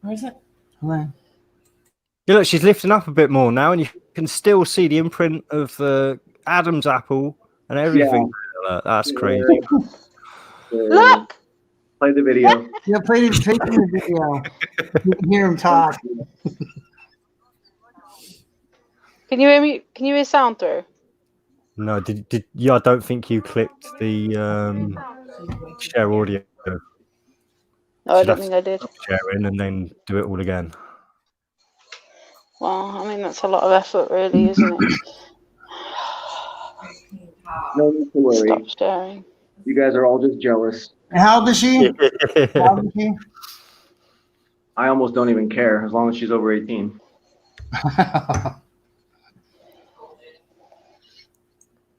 Where is it? Hold on. You look, she's lifting up a bit more now, and you can still see the imprint of the Adam's apple and everything. That's crazy. Look! Play the video. Yeah, play the video. You can hear him talk. Can you hear me? Can you hear sound through? No, did yeah? I don't think you clicked the share audio. No, I Should don't have think I did. Sharing and then do it all again. Well, I mean, that's a lot of effort, really, isn't it? No need to worry. Stop sharing. You guys are all just jealous. And how old is she? How old is she? I almost don't even care as long as she's over 18.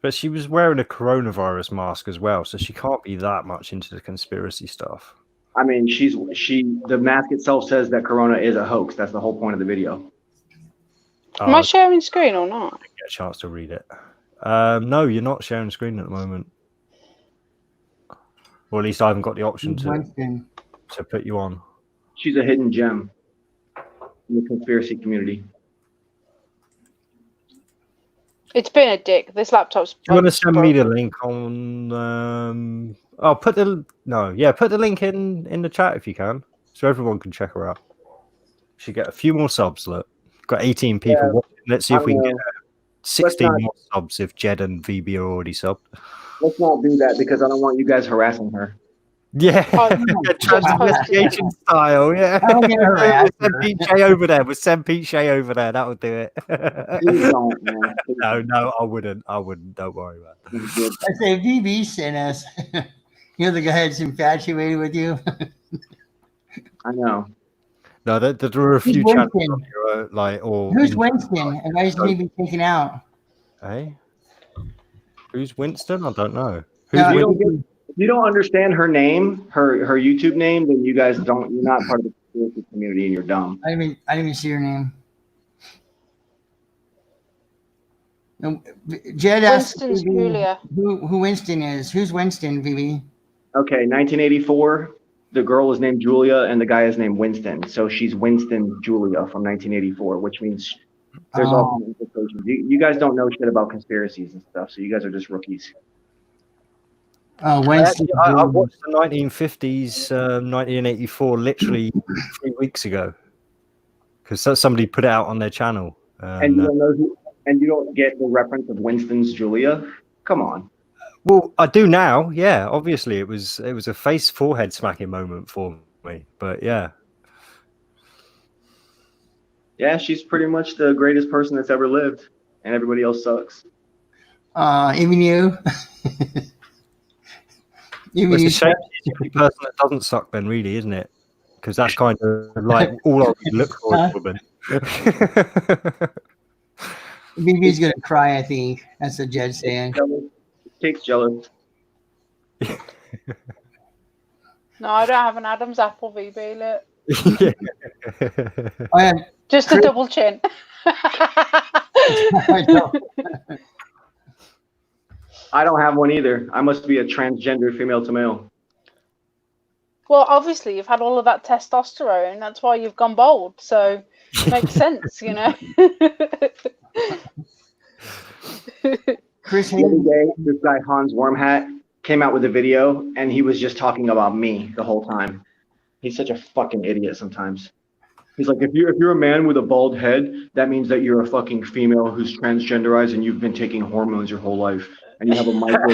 But she was wearing a coronavirus mask as well, so she can't be that much into the conspiracy stuff. I mean, the mask itself says that Corona is a hoax. That's the whole point of the video. Am I sharing screen or not? Get a chance to read it. No, you're not sharing screen at the moment. Or at least I haven't got the option to put you on. She's a hidden gem in the conspiracy community. It's been a dick. This laptop's. Do you want to send me the link on? Put the link in the chat if you can, so everyone can check her out. Should get a few more subs. Look, got 18 people. Yeah, let's see if we can get 16 more subs if Jed and VB are already subbed. Let's not do that because I don't want you guys harassing her. Yeah, transvestigation style. Yeah, send Pete Shea over there. We'll send Pete Shea over there. That would do it. Please don't, man. No, I wouldn't. Don't worry about it. I say VB sent us. You're the guy that's infatuated with you. I know. No, there were a few channels here, who's Winston? And why is he be taken out? Hey, who's Winston? I don't know. If you don't understand her name, her YouTube name, then you guys you're not part of the conspiracy community and you're dumb. I didn't even see her name. No, Jed asked Winston's Julia. Who Winston is. Who's Winston, VB? Okay, 1984. The girl is named Julia and the guy is named Winston. So she's Winston Julia from 1984, which means there's all kinds of implications. You guys don't know shit about conspiracies and stuff, so you guys are just rookies. Oh, Winston. I watched the 1950s, 1984, literally 3 weeks ago, because somebody put it out on their channel. And you don't know you don't get the reference of Winston's Julia? Come on. Well, I do now. Yeah, obviously it was a forehead smacking moment for me. But yeah. Yeah, she's pretty much the greatest person that's ever lived, and everybody else sucks. Even you. It's a shame she's the only person that doesn't suck, then, really, isn't it? Because that's kind of like all I look for in a woman. VB's gonna cry. I think that's what Jed's saying. Tate's jealous. No, I don't have an Adam's apple, VB. Look. Oh, yeah. Just a double chin. I know. I don't have one either. I must be a transgender female to male. Well, obviously, you've had all of that testosterone. That's why you've gone bald. So it makes sense, you know. Chris The other day, this guy Hans Wormhat came out with a video, and he was just talking about me the whole time. He's such a fucking idiot sometimes. He's like, if you're a man with a bald head, that means that you're a fucking female who's transgenderized and you've been taking hormones your whole life, and you have a micro.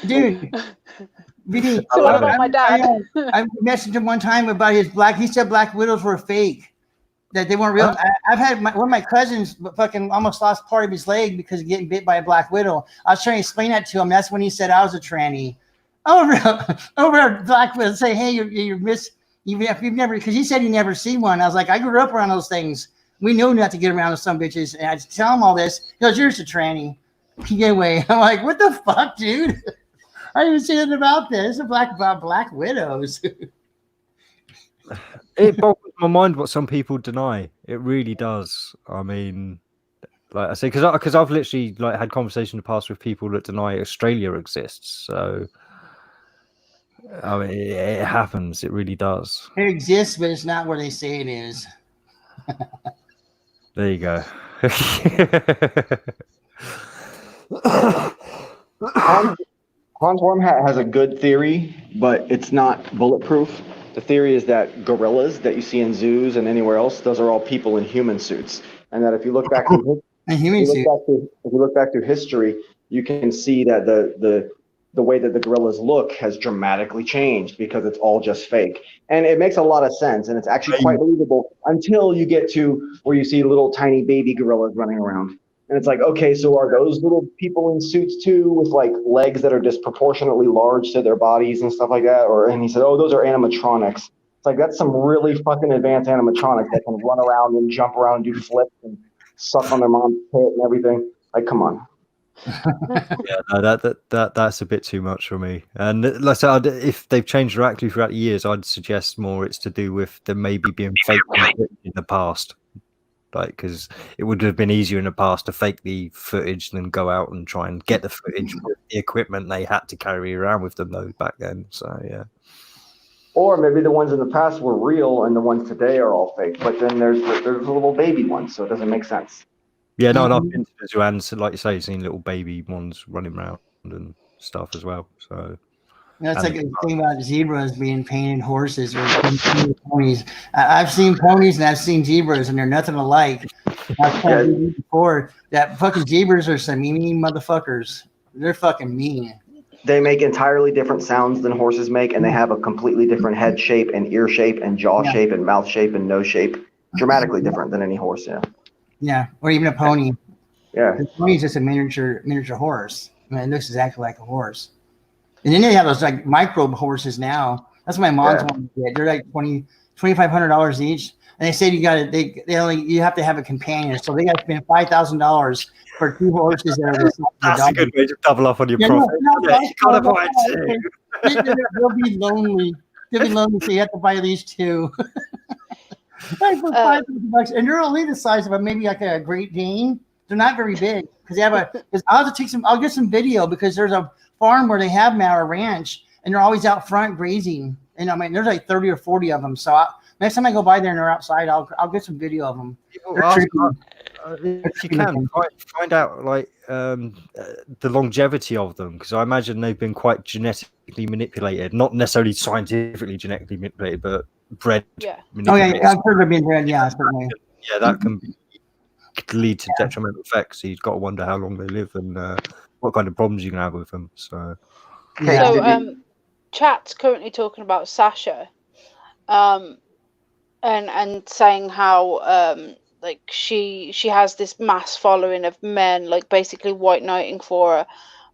Dude. VB, So what about my dad? I messaged him one time about his he said Black Widows were fake, that they weren't real. I've had one of my cousins fucking almost lost part of his leg because of getting bit by a Black Widow. I was trying to explain that to him. That's when he said I was a tranny. Over a Black Widow, say, hey, you're even if you've never, because he said he never seen one. I was like, I grew up around those things. We knew not to get around with some bitches. And I tell him all this. He goes, you're just a tranny. Get away. I'm like, what the fuck, dude? I didn't even say anything about this. About Black Widows. It boggles my mind what some people deny. It really does. I mean, like I say, because I've literally had conversations in the past with people that deny Australia exists. So I mean, it happens. It really does. It exists, but it's not where they say it is. There you go. Hans Wormhat has a good theory, but it's not bulletproof. The theory is that gorillas that you see in zoos and anywhere else, those are all people in human suits, and that if you look back through A human suit. if you look back through history, you can see that the way that the gorillas look has dramatically changed because it's all just fake. And it makes a lot of sense, and it's actually quite believable until you get to where you see little tiny baby gorillas running around. And it's like, okay, so are those little people in suits too, with like legs that are disproportionately large to their bodies and stuff like that? And he said, oh, those are animatronics. It's like, that's some really fucking advanced animatronics that can run around and jump around, do flips and suck on their mom's tit and everything. Like, come on. Yeah, no, that's a bit too much for me. And like I said, if they've changed dramatically throughout the years, I'd suggest more it's to do with them maybe being fake in the past. Like, because it would have been easier in the past to fake the footage than go out and try and get the footage with the equipment they had to carry around with them though back then. So yeah. Or maybe the ones in the past were real and the ones today are all fake. But then there's the little baby ones, so it doesn't make sense. Yeah, no, and I've been to the zoo and, like you say, seen little baby ones running around and stuff as well. So That's like the thing about zebras being painted horses or ponies. I've seen ponies and I've seen zebras, and they're nothing alike. I've told you before that fucking zebras are some mean motherfuckers. They're fucking mean. They make entirely different sounds than horses make, and they have a completely different head shape and ear shape and jaw shape and mouth shape and nose shape. Dramatically different than any horse, yeah. Yeah, or even a pony. Yeah. The pony is just a miniature horse. I mean, it looks exactly like a horse. And then they have those like microbe horses now. That's what my mom's one to get. They're like $2,500 each. And they say you have to have a companion. So they got to spend $5,000 for 2 horses that are the size of that's a good way to double up on your profit. You gotta buy 2. They'll be lonely. They'll be lonely, so you have to buy at least 2. Like for $5,000, and they're only the size of maybe like a Great Dane. They're not very big because they have I'll have to take some. I'll get some video because there's a farm where they have them at a ranch, and they're always out front grazing. And I mean, there's like 30 or 40 of them. So next time I go by there and they're outside, I'll get some video of them. If you can find out like the longevity of them, because I imagine they've been quite genetically manipulated, not necessarily scientifically genetically manipulated, but bred. Yeah. Oh yeah, I've heard of being bred. Yeah, certainly. Yeah, that can lead to detrimental effects. So you've got to wonder how long they live and what kind of problems you can have with them. So, chat's currently talking about Sasha, and saying how like she has this mass following of men, like basically white knighting for her.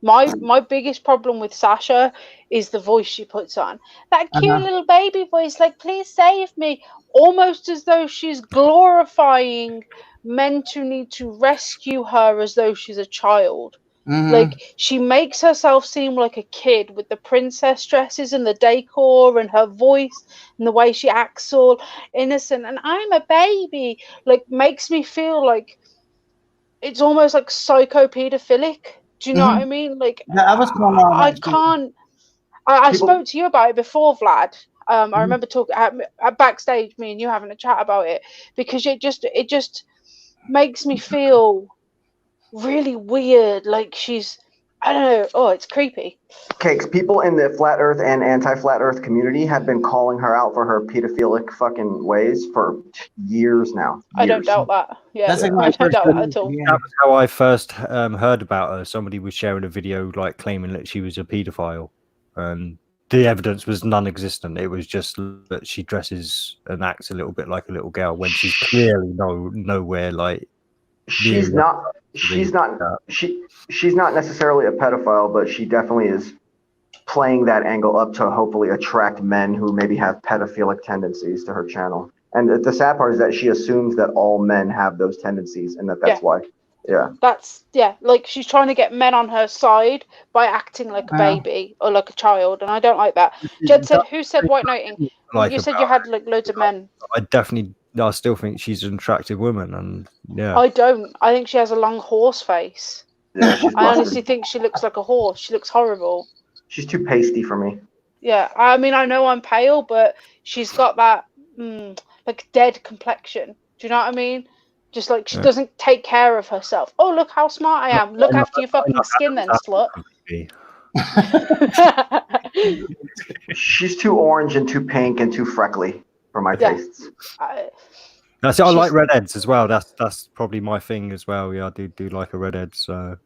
My biggest problem with Sasha is the voice she puts on. That cute little baby voice, like, please save me. Almost as though she's glorifying men to need to rescue her as though she's a child. Mm-hmm. Like, she makes herself seem like a kid with the princess dresses and the decor and her voice and the way she acts all innocent. And I'm a baby. Like, makes me feel like it's almost like psychopedophilic. Do you know what I mean? Like, I can't. I spoke to you about it before, Vlad. I remember talking at backstage, me and you having a chat about it, because it just makes me feel really weird. Like she's, I don't know. Oh, it's creepy. Okay, people in the flat Earth and anti-flat Earth community have been calling her out for her pedophilic fucking ways for years now. I don't doubt that. Yeah, that's like I don't doubt that at all. Yeah. that was how I first heard about her. Somebody was sharing a video like claiming that she was a paedophile, and the evidence was non-existent. It was just that she dresses and acts a little bit like a little girl when she's clearly nowhere like. She's not necessarily a pedophile, but she definitely is playing that angle up to hopefully attract men who maybe have pedophilic tendencies to her channel. And the sad part is that she assumes that all men have those tendencies, and that's why. Yeah. Like she's trying to get men on her side by acting like a baby or like a child, and I don't like that. Jed said, "Who said white knighting?" You said you had like loads of men. I still think she's an attractive woman, and I don't. I think she has a long horse face. Yeah, I honestly think she looks like a horse. She looks horrible. She's too pasty for me. Yeah, I mean, I know I'm pale, but she's got that like dead complexion. Do you know what I mean? Just like she doesn't take care of herself. Oh, look how smart I am. Look after your fucking skin then, slut. She's too orange and too pink and too freckly for my tastes. I like redheads as well. That's probably my thing as well. Yeah, I do like a redhead. So,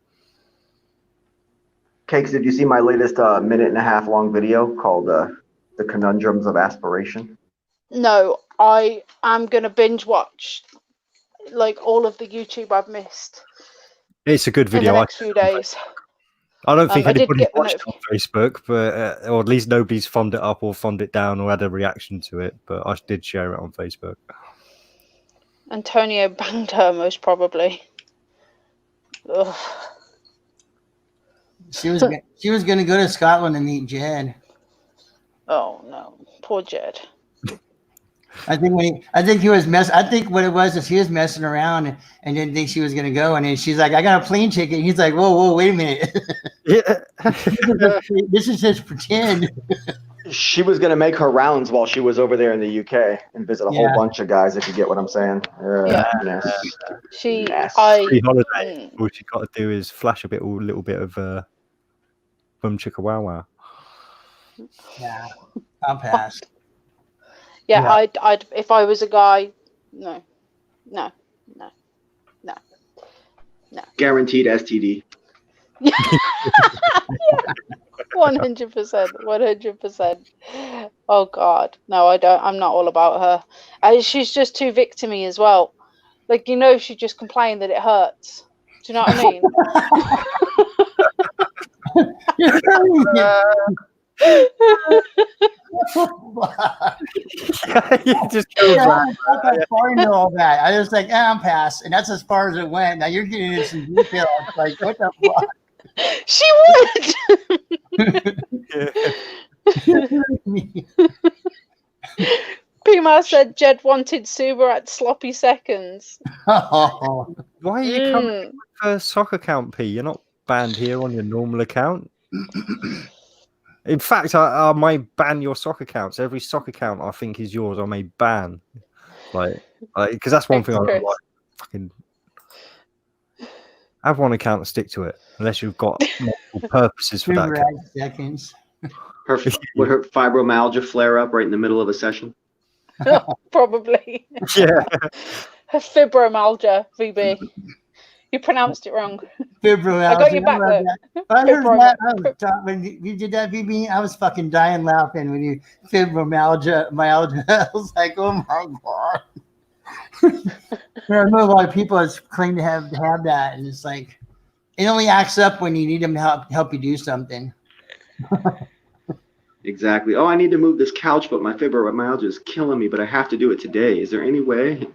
Cakes, did you see my latest minute and a half long video called "The Conundrums of Aspiration"? No, I am gonna binge watch like all of the YouTube I've missed. It's a good video. In the next few days. I don't think anybody watched it on Facebook, but or at least nobody's thumbed it up or thumbed it down or had a reaction to it. But I did share it on Facebook. Antonio banged her most probably. Ugh. She was going to go to Scotland and meet Jed. Oh no, poor Jed. I think what it was is he was messing around and didn't think she was going to go, and then she's like, "I got a plane ticket." And he's like, "Whoa, wait a minute! This is just pretend." She was going to make her rounds while she was over there in the UK and visit a whole bunch of guys. If you get what I'm saying. She, holiday. All she got to do is flash a little bit of Boom Chicka Wow Wow. Yeah, I'll pass. Yeah, I'd if I was a guy, no. Guaranteed STD. 100%. Oh God, no, I don't. I'm not all about her. She's just too victimy as well. Like, you know, she just complained that it hurts. Do you know what I mean? You just go back. I know all that. I was like, I'm pass, and that's as far as it went. Now you're getting into some detail. It's like, what the fuck? She would. Pima said Jed wanted Suba at sloppy seconds. Oh. Why are you coming for a sock account, P? You're not banned here on your normal account. In fact, I may ban your sock accounts. Every sock account I think is yours, I may ban. Like, because that's one thing I don't like. Fucking have one account and stick to it, unless you've got multiple purposes for that. Seconds. Would her fibromyalgia flare up right in the middle of a session? Probably. Yeah. Her fibromyalgia, VB. You pronounced it wrong. Fibromyalgia. I got you back there. When you did that, VB, I was fucking dying laughing when you fibromyalgia. I was like, oh my God. I know a lot of people that claim to have that, and it's like it only acts up when you need them to help you do something. Exactly. Oh, I need to move this couch, but my fibromyalgia is killing me, but I have to do it today. Is there any way?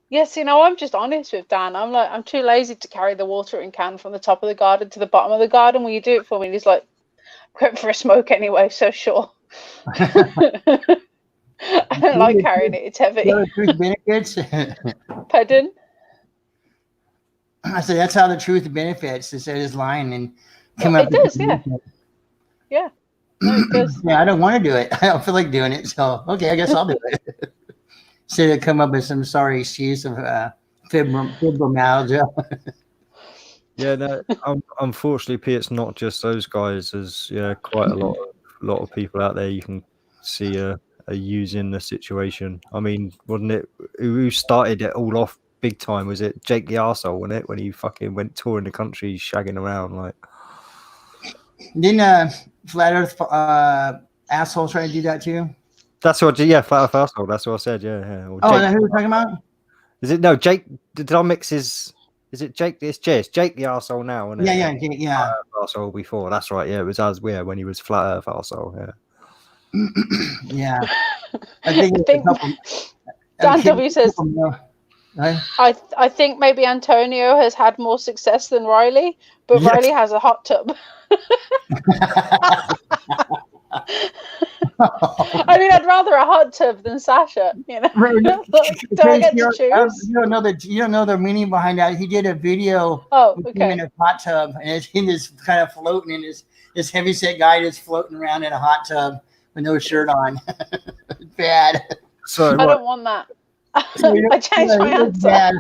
Yes, you know, I'm just honest with Dan. I'm too lazy to carry the watering can from the top of the garden to the bottom of the garden. Will you do it for me? And he's like, "Going for a smoke anyway, so sure." I don't like carrying it. It's heavy. Truth benefits. Pardon? I said that's how the truth benefits. They said his line and come It up. does, yeah. Yeah. No, it does. Yeah, I don't want to do it. I don't feel like doing it. So okay, I guess I'll do it. Instead of come up with some sorry excuse of fibromyalgia. Yeah, no. Unfortunately, P, it's not just those guys. There's quite a lot of people out there you can see are using the situation. I mean, wasn't it who started it all off big time? Was it Jake the Arsehole, wasn't it, when he fucking went touring the country shagging around like? Didn't Flat Earth asshole try to do that too? That's what, Flat Earth asshole. That's what I said. Yeah. Or Jake, who are we talking about? Is it no Jake? Did I mix his? Is it Jake? It's Jake the arsehole now, isn't it? Yeah. Arsehole before. That's right. Yeah, it was us. Yeah, when he was Flat Earth arsehole. Yeah. Yeah. I think Dan W says, I think maybe Antonio has had more success than Riley, but yes. Riley has a hot tub. I mean, I'd rather a hot tub than Sasha. You know, do I get to choose? You don't know the meaning behind that. He did a video. Oh, okay. In a hot tub, and he is kind of floating in his this heavyset guy just floating around in a hot tub with no shirt on. Bad. So I don't want that. I changed my answer. Bad.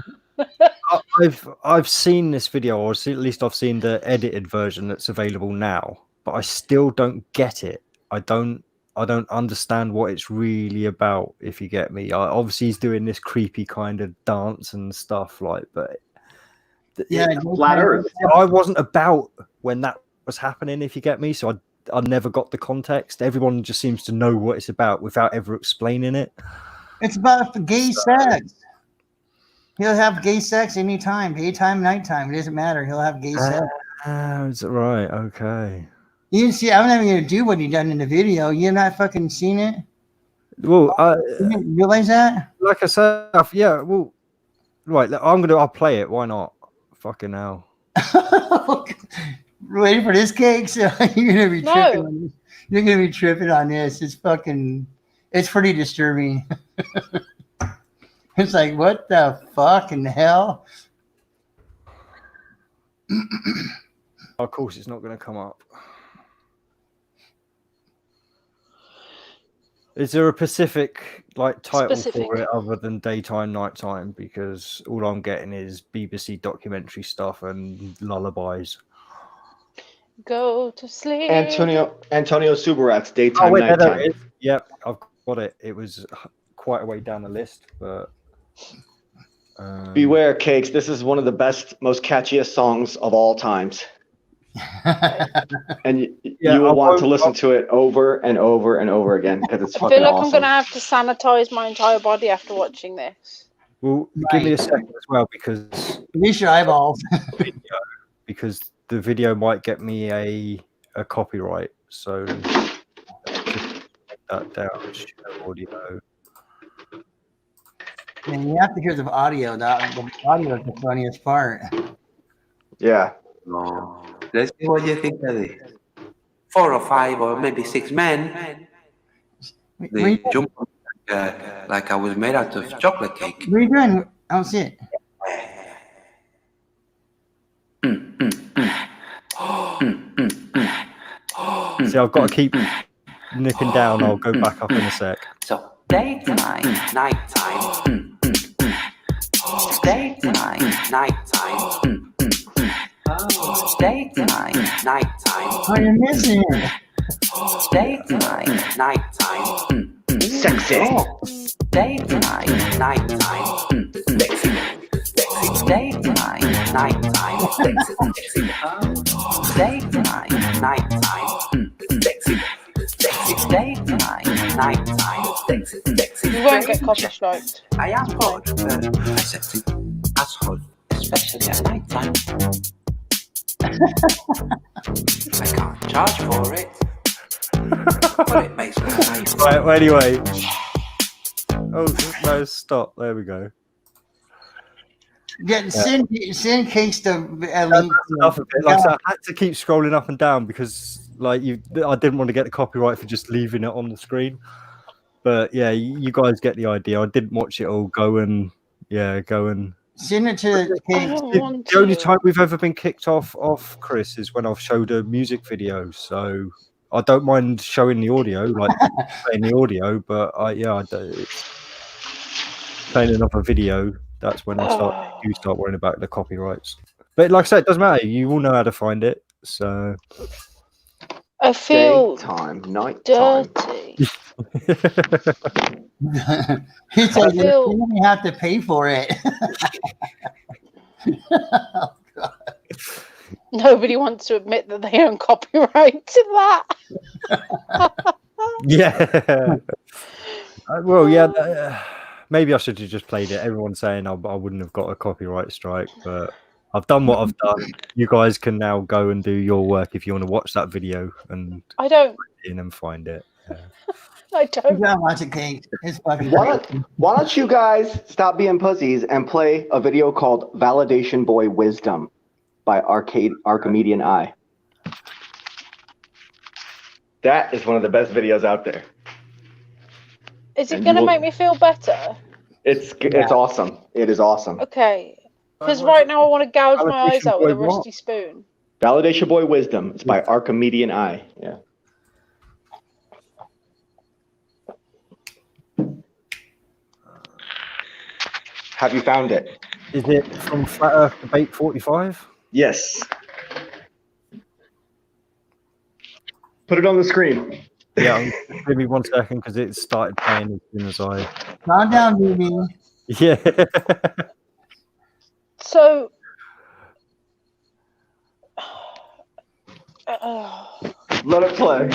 I've seen this video, or at least I've seen the edited version that's available now, but I still don't get it. I don't understand what it's really about, if you get me. Obviously he's doing this creepy kind of dance and stuff, like, but Yeah, Flat Earth. I wasn't about when that was happening, if you get me. So I never got the context. Everyone just seems to know what it's about without ever explaining it. It's about gay sex. He'll have gay sex anytime, daytime, nighttime. It doesn't matter. He'll have gay sex. Is it right? Okay. You didn't see. I'm not even gonna do what he done in the video. You have not fucking seen it. Well, You didn't realize that? like I said, yeah. Well, right. I'll play it. Why not? Fucking hell. Waiting for this cake, so you're gonna be No. tripping. On this. You're gonna be tripping on this. It's fucking. It's pretty disturbing. It's like, what the fucking hell? Of course, it's not going to come up. Is there a specific title for it other than daytime, nighttime? Because all I'm getting is BBC documentary stuff and lullabies. Go to sleep. Antonio Subarak's Daytime, Oh wait, there Nighttime. it is. Yep, I've got it. It was quite a way down the list, but Beware, Cakes. This is one of the best, most catchiest songs of all times. And you will want to listen to it over and over and over again because it's I fucking feel like awesome. I'm gonna have to sanitize my entire body after watching this. Well, give me a second as well, because Release your eyeballs. the video might get me a copyright. So just take that down. Show audio. And you have to hear the audio. The audio is the funniest part. Yeah. No. Let's see what you think of this. 4 or 5 or maybe 6 men. They jump like I was made out of chocolate cake. What are you doing? I don't see it. See, I've got to keep nipping down. I'll go back up in a sec. So daytime, nighttime. Daytime, nighttime. Daytime, nighttime. Oh, you're missing it. Daytime, nighttime. Sexy. Daytime, nighttime. Daytime, nighttime. Daytime, nighttime. Daytime, nighttime. You won't get copyright. I am bored of a sexy asshole, especially at night time. I can't charge for it, but it makes me nice. Right. Well, anyway. Oh no! Stop. There we go. Yeah, send Cakes to link. Enough of it. Like I said, I had to keep scrolling up and down because, I didn't want to get the copyright for just leaving it on the screen. But yeah, you guys get the idea. I didn't watch it all. Go and Send it to Cakes. The only time we've ever been kicked off, Chris, is when I've showed a music video. So I don't mind showing the audio, playing the audio, but it's playing another video. That's when you start worrying about the copyrights. But like I said, it doesn't matter. You all know how to find it. So I feel Daytime, nighttime. dirty. He said you feel- don't even have to pay for it. Nobody wants to admit that they own copyright to that. yeah. Well, yeah. Maybe I should have just played it. Everyone's saying I wouldn't have got a copyright strike, but I've done what I've done. You guys can now go and do your work if you want to watch that video and I don't. in and find it. Yeah. I You don't. gotta watch it, Cakes. It's fucking Why great. don't you guys stop being pussies and play a video called Validation Boy Wisdom by Archimedean Eye? That is one of the best videos out there. Is it And going to you will- make me feel better? It's awesome. It is awesome. Okay. Because right now I want to gouge my eyes Validation out with a Boy what? rusty spoon. Validate Your Boy Wisdom. It's by Archimedean Eye. Yeah. Have you found it? Is it from Flat Earth Debate 45? Yes. Put it on the screen. Yeah, give me 1 second because it started playing as soon as I. Calm down, baby. Yeah. So, Let it play.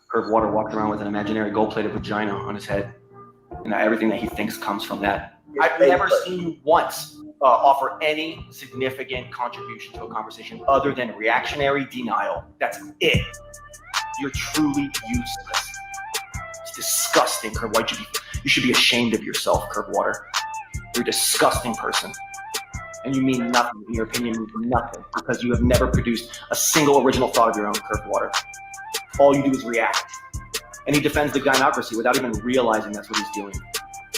Curb Water walked around with an imaginary gold-plated vagina on his head, and everything that he thinks comes from that. I've never seen you once offer any significant contribution to a conversation other than reactionary denial. That's it. You're truly useless. It's disgusting, Curb Water. You should be ashamed of yourself, Curb Water. You're a disgusting person. And you mean nothing. In your opinion, means nothing because you have never produced a single original thought of your own, Curb Water. All you do is react. And he defends the gynocracy without even realizing that's what he's doing.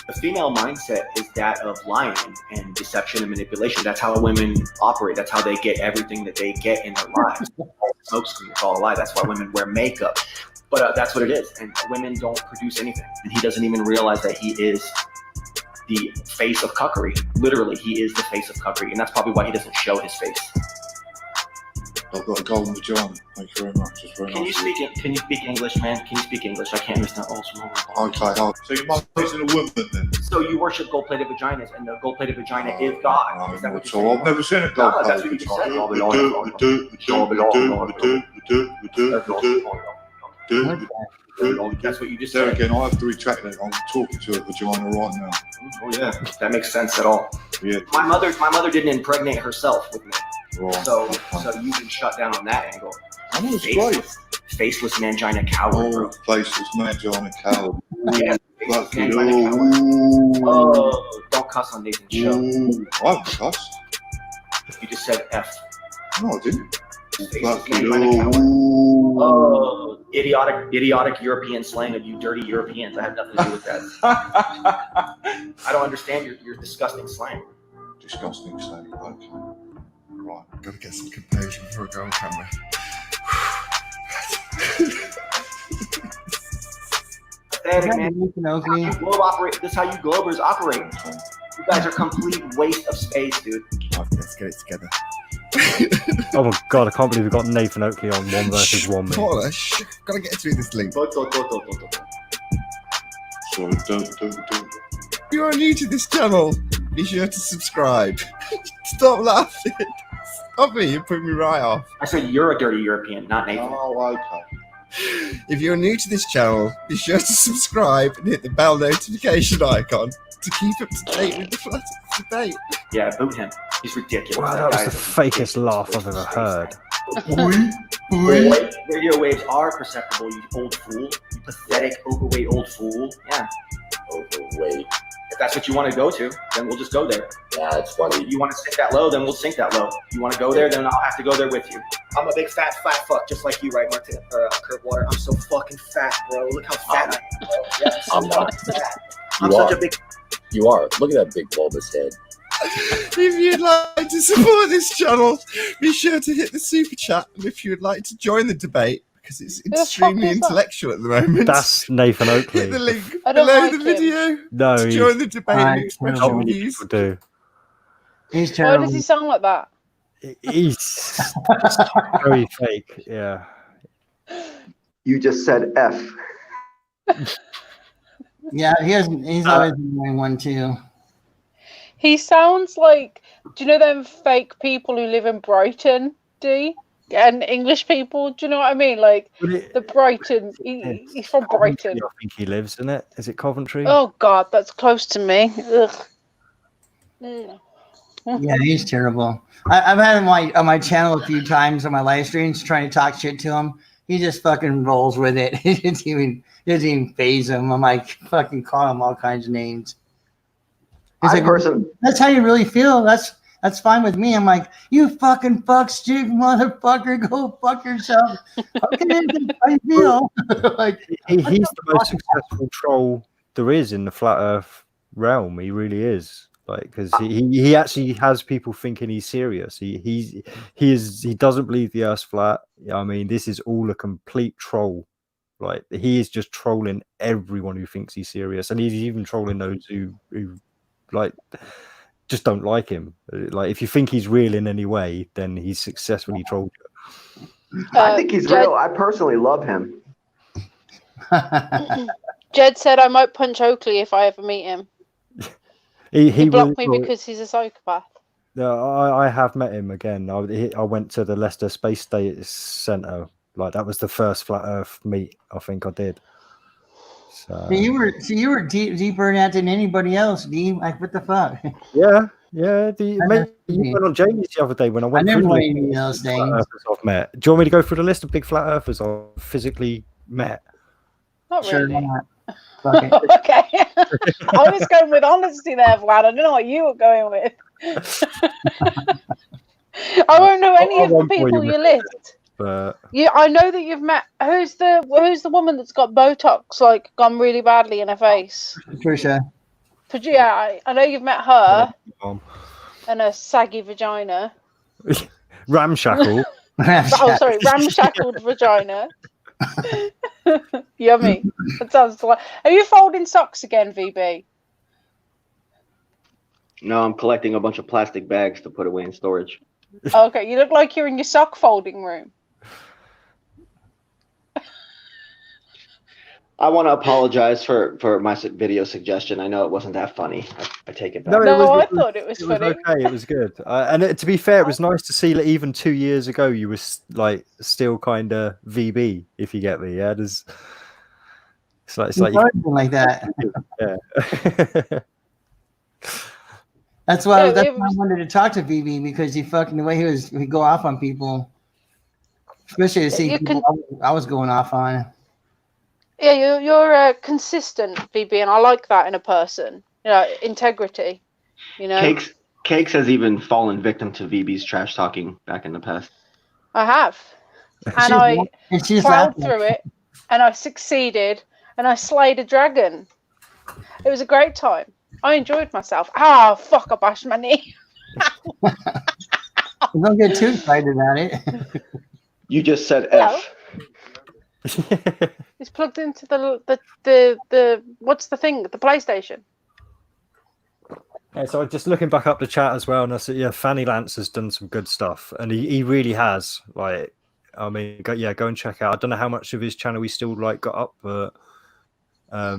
The female mindset is that of lying and deception and manipulation. That's how women operate. That's how they get everything that they get in their lives. Smoke screen, it's all a lie. That's why women wear makeup. But that's what it is. And women don't produce anything. And he doesn't even realize that he is the face of cuckery. Literally, he is the face of cuckery. And that's probably why he doesn't show his face. I've got a golden vagina. Thank you very much. It's very Can you nice. speak English, man? Can you speak English? I can't understand. Oh, Okay, so your mother's in a woman then? So you worship gold-plated vaginas, and the gold-plated vagina is God. Is that what So you're I've never seen a No, that's gold-plated what you just said. vagina. That's what you just There said. again, I have to retract that. I'm talking to a vagina right now. Oh yeah, that makes sense at all. Yeah. My mother didn't impregnate herself with me, Right. so you can shut down on that angle. I know it's great. Faceless mangina coward, bro. Oh, faceless mangina coward. Yeah, faceless Fucking mangina coward. ooh. Oh, don't cuss on Nathan's show. Ooh. I haven't cussed. You just said F. No, I didn't. Faceless Fucking mangina coward. ooh. Oh, idiotic European slang of you dirty Europeans. I have nothing to do with that. I don't understand your disgusting slang. Disgusting slang. Okay. Right. Gotta get some composure before I go on camera. Pathetic, man. Nathan Oakley. This is how you Globers operate. You guys are complete waste of space, dude. Right, let's get it together. Oh my god, I can't believe we've got Nathan Oakley on 1 versus 1 minute. Paula, gotta get through this link. So don't. If you are new to this channel, be sure to subscribe. Stop laughing. Stop it, you're putting me right off. I said you're a dirty European, not Nathan. Oh, okay. If you're new to this channel, be sure to subscribe and hit the bell notification icon to keep up to date with the flat debate. Yeah, boot him. He's ridiculous. Wow, that was the fakest laugh I've ever heard. Radio waves are perceptible, you old fool. You pathetic, overweight old fool. Yeah. Overweight. If that's what you want to go to, then we'll just go there. Yeah, it's funny. If you want to sink that low, then we'll sink that low. If you want to go there, then I'll have to go there with you. I'm a big fat fuck, just like you, right, Martin? Curb Water. I'm so fucking fat, bro. Look how fat I am, bro. Yes, I'm not. I'm You such are. a big. You are. Look at that big bulbous head. If you'd like to support this channel, be sure to hit the super chat. And if you would like to join the debate, because it's fuck extremely is that? intellectual at the moment, That's Nathan hit Oakley. the link I don't below like the him. video No, to join the debate and Alright, express not your many views. people do. He's Why terrible. does he sound like that? He's very fake, yeah. You just said F. Yeah, he's always the main one too. He sounds like, do you know them fake people who live in Brighton, D? And English people, do you know what I mean? Like the Brighton, he's from Brighton. I think he lives in it. Is it Coventry? Oh God, that's close to me. Ugh. Mm. Yeah, he's terrible. I've had him on my channel a few times on my live streams trying to talk shit to him. He just fucking rolls with it. It doesn't even faze him. I'm like, fucking call him all kinds of names. He's like, that's how you really feel. That's fine with me. I'm like, you fucking fuck stick motherfucker, go fuck yourself. Okay, that's how you feel. Like, he's the most successful troll there is in the flat Earth realm. He really is. like because he actually has people thinking he's serious. He doesn't believe the Earth's flat. I mean, this is all a complete troll. Like he is just trolling everyone who thinks he's serious, and he's even trolling those who like just don't like him. Like if you think he's real in any way, then he's successfully trolled you. I think he's real. I personally love him. Jed said I might punch Oakley if I ever meet him. He blocked me because he's a psychopath. I have met him again. I went to the Leicester Space Centre. Like that was the first flat Earth meet I think I did. So you were deeper in that than anybody else, D. Like what the fuck? Yeah. Mate, you went on Jamie's the other day when I went. I never went any of those things. I've met. Do you want me to go through the list of big flat earthers I've physically met? Not Sure, really. not. Fuck it. Okay. I was going with honesty there, Vlad. I don't know what you were going with. I won't know any of the people you list. But I know that you've met. Who's the woman that's got Botox like gone really badly in her face? Trisha. Yeah, I know you've met her and a saggy vagina. Ramshackle. Oh, sorry, ramshackled vagina. Yummy. That sounds like. Are you folding socks again, VB? No, I'm collecting a bunch of plastic bags to put away in storage. Okay, you look like you're in your sock folding room. I want to apologize for my video suggestion. I know it wasn't that funny. I take it back. I thought it was funny. Okay, it was good. And to be fair, it was nice to see that even 2 years ago you were like still kind of VB, if you get me. Yeah, it's like like that. Yeah. That's why I wanted to talk to VB because the way he go off on people, especially to see people I was going off on. Yeah, you're consistent, VB, and I like that in a person. You know, integrity. You know, Cakes has even fallen victim to VB's trash talking back in the past. I have, and I plowed through it, and I succeeded, and I slayed a dragon. It was a great time. I enjoyed myself. Ah, fuck! I bashed my knee. Don't get too excited about it. You just said F. It's plugged into the what's the thing? The PlayStation. Yeah, so just looking back up the chat as well, and I said, yeah, Fanny Lance has done some good stuff, and he really has. Like, I mean, go and check out. I don't know how much of his channel he still got up, but I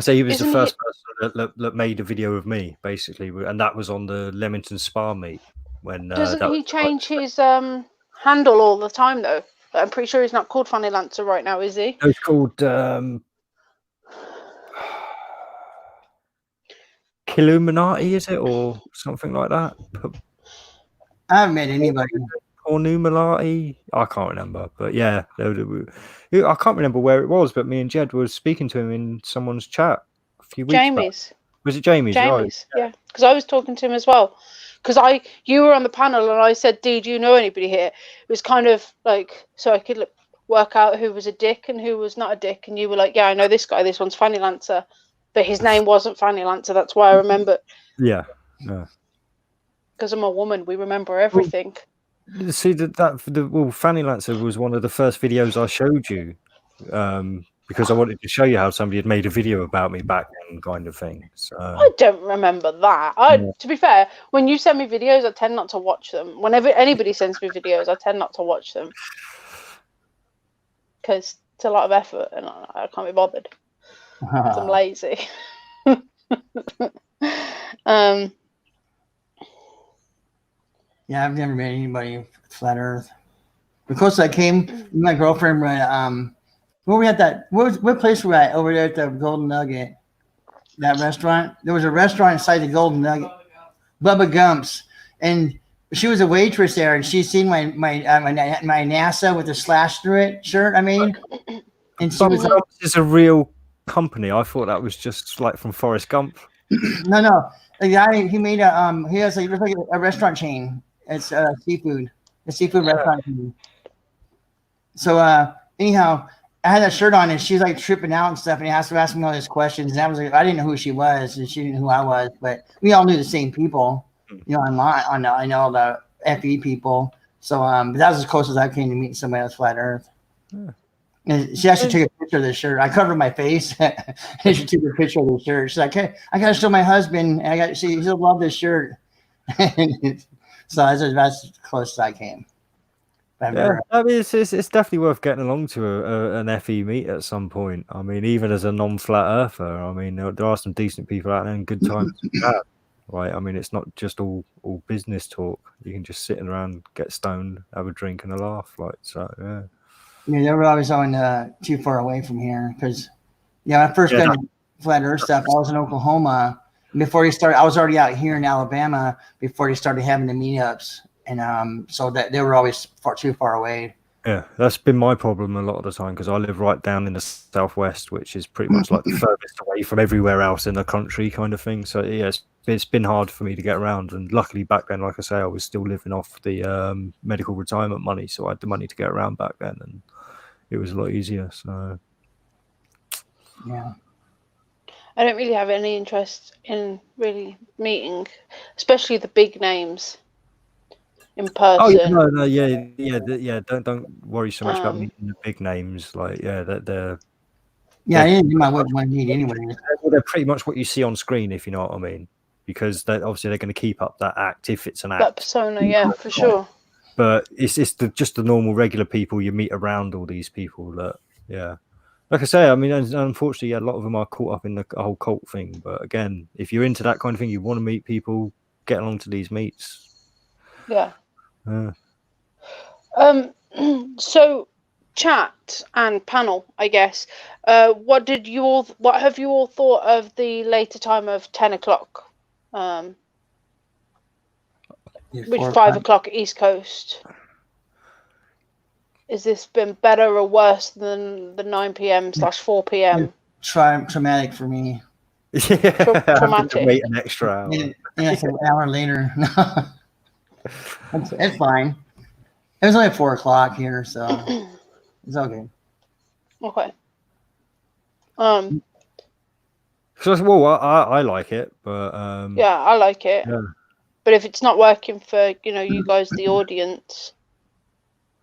say he was the first person that made a video of me, basically, and that was on the Leamington Spa meet. When doesn't he change his handle all the time though? I'm pretty sure he's not called Fanny Lancer right now, is he? It's called Killuminati, is it, or something like that? I haven't met anybody. Or Numalati, I can't remember, but yeah, I can't remember where it was. But me and Jed were speaking to him in someone's chat a few weeks Jamie's. back. Was it Jamie's? Jamie's, right? Yeah, because I was talking to him as well. Because you were on the panel and I said, "D, do you know anybody here?" It was kind of like so I could work out who was a dick and who was not a dick. And you were like, "Yeah, I know this guy. This one's Fanny Lancer," but his name wasn't Fanny Lancer. That's why I remember. Yeah. Because I'm a woman, we remember everything. Well, see Fanny Lancer was one of the first videos I showed you, because I wanted to show you how somebody had made a video about me back then, kind of thing. So I don't remember that. To be fair, when you send me videos, I tend not to watch them. Whenever anybody sends me videos, I tend not to watch them because it's a lot of effort and I can't be bothered. I'm lazy. Yeah, I've never met anybody flat Earth. The closest I came, my girlfriend went, where we at that? What place were we at over there at the Golden Nugget? That restaurant. There was a restaurant inside the Golden Nugget, Bubba Gump's, and she was a waitress there, and she'd seen my NASA with a slash through it shirt. I mean, and she was like, "This is a real company." I thought that was just like from Forrest Gump. No. The guy he made he has like a restaurant chain. It's a seafood restaurant chain. So anyhow. I had that shirt on, and she's like tripping out and stuff, and he has to ask me all these questions. And I was like, I didn't know who she was, and she didn't know who I was, but we all knew the same people, online. I know the FE people. So, but that was as close as I came to meeting somebody else flat Earth. Yeah. And she actually took a picture of the shirt. I covered my face, and she took a picture of the shirt. She's like, "Hey, I got to show my husband, and he'll love this shirt." So that's as close as I came. Yeah, I mean, it's definitely worth getting along to an FE meet at some point. I mean, even as a non-flat earther, I mean, there are some decent people out there and good times to be had, right? I mean, it's not just all business talk. You can just sit around, get stoned, have a drink and a laugh, like so. Yeah. Yeah, they were always going too far away from here because, when I first got into flat Earth stuff, I was in Oklahoma. Before he started, I was already out here in Alabama before he started having the meetups, and so that they were always too far away. Yeah, that's been my problem a lot of the time because I live right down in the southwest, which is pretty much like the furthest away from everywhere else in the country, kind of thing. So yeah, it's been hard for me to get around. And luckily back then, like I say, I was still living off the medical retirement money, so I had the money to get around back then, and it was a lot easier. So yeah. I don't really have any interest in really meeting, especially the big names in person. Oh yeah, no, yeah. Don't worry so much about meeting the big names. Like they're I didn't do my meet anyway. They're pretty much what you see on screen, if you know what I mean, because obviously they're going to keep up that act if it's an act. That persona, yeah, for sure. But it's just the normal regular people you meet around all these people that like I say, I mean, unfortunately, a lot of them are caught up in the whole cult thing. But again, if you're into that kind of thing, you want to meet people, get along to these meets. Yeah. So, chat and panel, I guess. What have you all thought of the later time of 10 o'clock? Which 5 o'clock East Coast. Has this been better or worse than the 9 p.m/4 p.m.? Traumatic for me. Yeah, traumatic. Wait an extra hour. Yeah, it's an hour later. It's fine. It was only 4 o'clock here, so it's okay. Okay. So well, I like it, but yeah, I like it. Yeah. But if it's not working for you guys, the audience,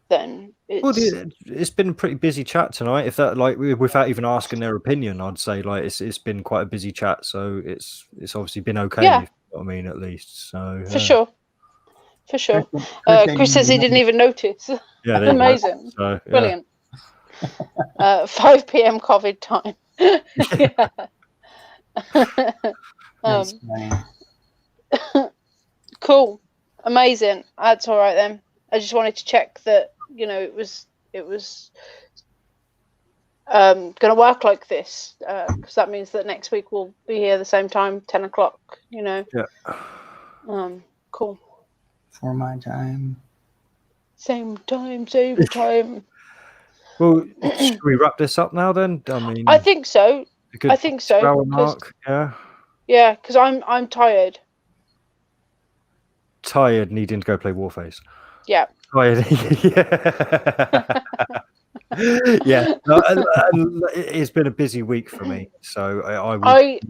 then it's been a pretty busy chat tonight. If that without even asking their opinion, I'd say it's been quite a busy chat. So it's obviously been okay. Yeah. You know what I mean, at least. So for sure. Chris says he didn't even notice. Yeah, amazing. So, yeah. Brilliant. 5 p.m. COVID time. Cool, amazing. That's all right then. I just wanted to check that it was going to work like this, because that means that next week we'll be here the same time, 10 o'clock. Yeah. Cool. For my time. Same time. Well, should we wrap this up now then? I mean, I think so. I think so. Hour mark, yeah. Yeah, because I'm tired. Tired, needing to go play Warface. Yeah. Tired. Yeah. No, it's been a busy week for me, so I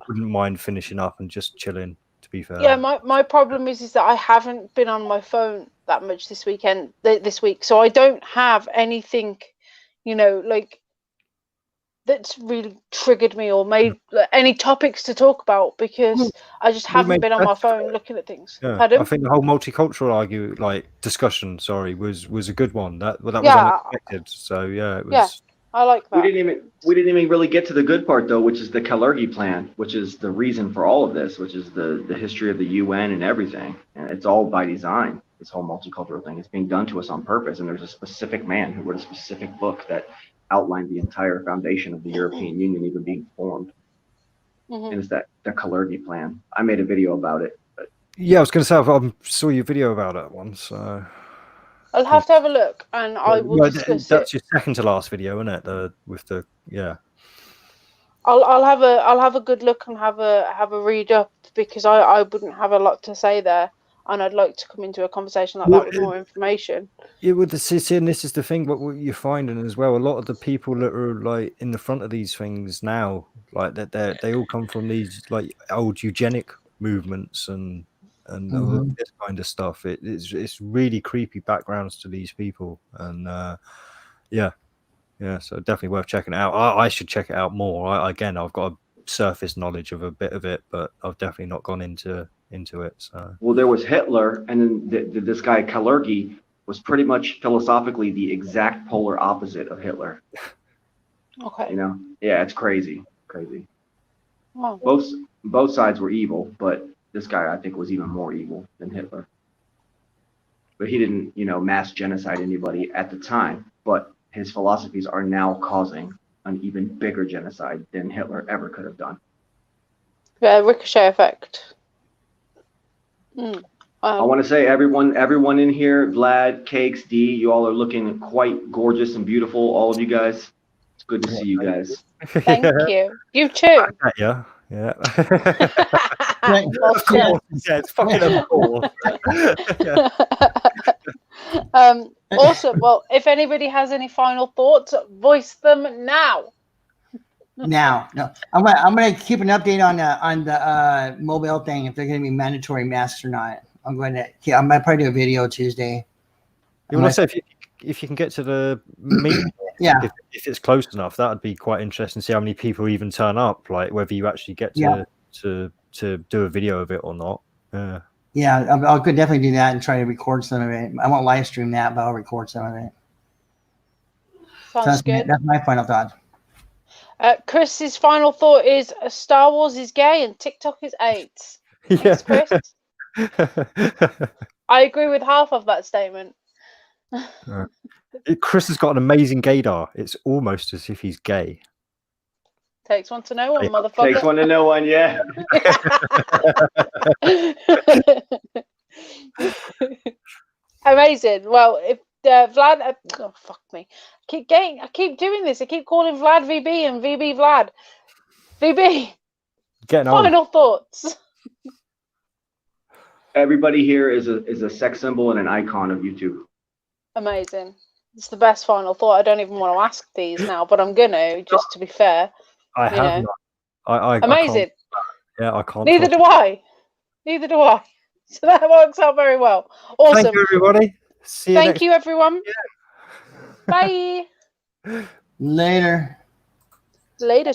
wouldn't mind finishing up and just chilling. To be fair. Yeah, my problem is that I haven't been on my phone that much this week, so I don't have anything, that's really triggered me or made any topics to talk about, because I just haven't been on my phone looking at things. Yeah. Pardon? I think the whole multicultural discussion, was a good one. That was unexpected. So yeah, it was. Yeah, I like that. We didn't even really get to the good part though, which is the Kalergi plan, which is the reason for all of this, which is the history of the UN and everything. And it's all by design. This whole multicultural thing is being done to us on purpose. And there's a specific man who wrote a specific book that outlined the entire foundation of the European Union even being formed. And it's the Kalergi plan. I made a video about it. But... Yeah, I was going to say I saw your video about that one, so I'll have to have a look, and I will discuss that's it. your second to last video, isn't it? I'll have a good look and have a read up, because I wouldn't have a lot to say there. and I'd like to come into a conversation like that with more information. Yeah, with the city, and this is the thing. What you're finding as well, a lot of the people that are like in the front of these things now, like that, they all come from these like old eugenic movements and all this kind of stuff. It's really creepy backgrounds to these people, and yeah, so definitely worth checking it out. I should check it out more. Again, I've got a surface knowledge of a bit of it, but I've definitely not gone into it. So Well, there was Hitler, and then this guy Kalergi was pretty much philosophically the exact polar opposite of Hitler. Okay. You know, yeah, it's crazy. Wow. Both sides were evil, but this guy I think was even more evil than Hitler. But he didn't, mass genocide anybody at the time. But his philosophies are now causing an even bigger genocide than Hitler ever could have done. Yeah, ricochet effect. I want to say everyone in here, Vlad, Cakes, D, you all are looking quite gorgeous and beautiful. All of you guys. It's good to see you guys. Thank you. You too. yeah. Right. Of course, yeah, it's fucking of course. Awesome. Well, if anybody has any final thoughts, voice them now. No, I'm gonna keep an update on the mobile thing, if they're gonna be mandatory masks or not. I might probably do a video Tuesday. You want to say if you can get to the meeting, Yeah. if it's close enough, that would be quite interesting to see how many people even turn up. Like whether you actually get to do a video of it or not. Yeah, I'll could definitely do that and try to record some of it. I won't live stream that, but I'll record some of it. Sounds good. That's my final thought. Chris's final thought is Star Wars is gay and TikTok is AIDS. Thanks, Chris. I agree with half of that statement. Chris has got an amazing gaydar. It's almost as if he's gay. Takes one to know one, motherfucker. Takes one to know one, yeah. Amazing. Well, if Vlad, oh fuck me, I keep doing this. I keep calling Vlad VB and VB Vlad. VB. Getting on. Final thoughts. Everybody here is a sex symbol and an icon of YouTube. Amazing. It's the best final thought. I don't even want to ask these now, but I'm gonna, just to be fair. I have. Amazing. I can't. Neither do I. So that works out very well. Awesome. Thank you, everybody. See you. Thank you, everyone. Bye. Later. Later.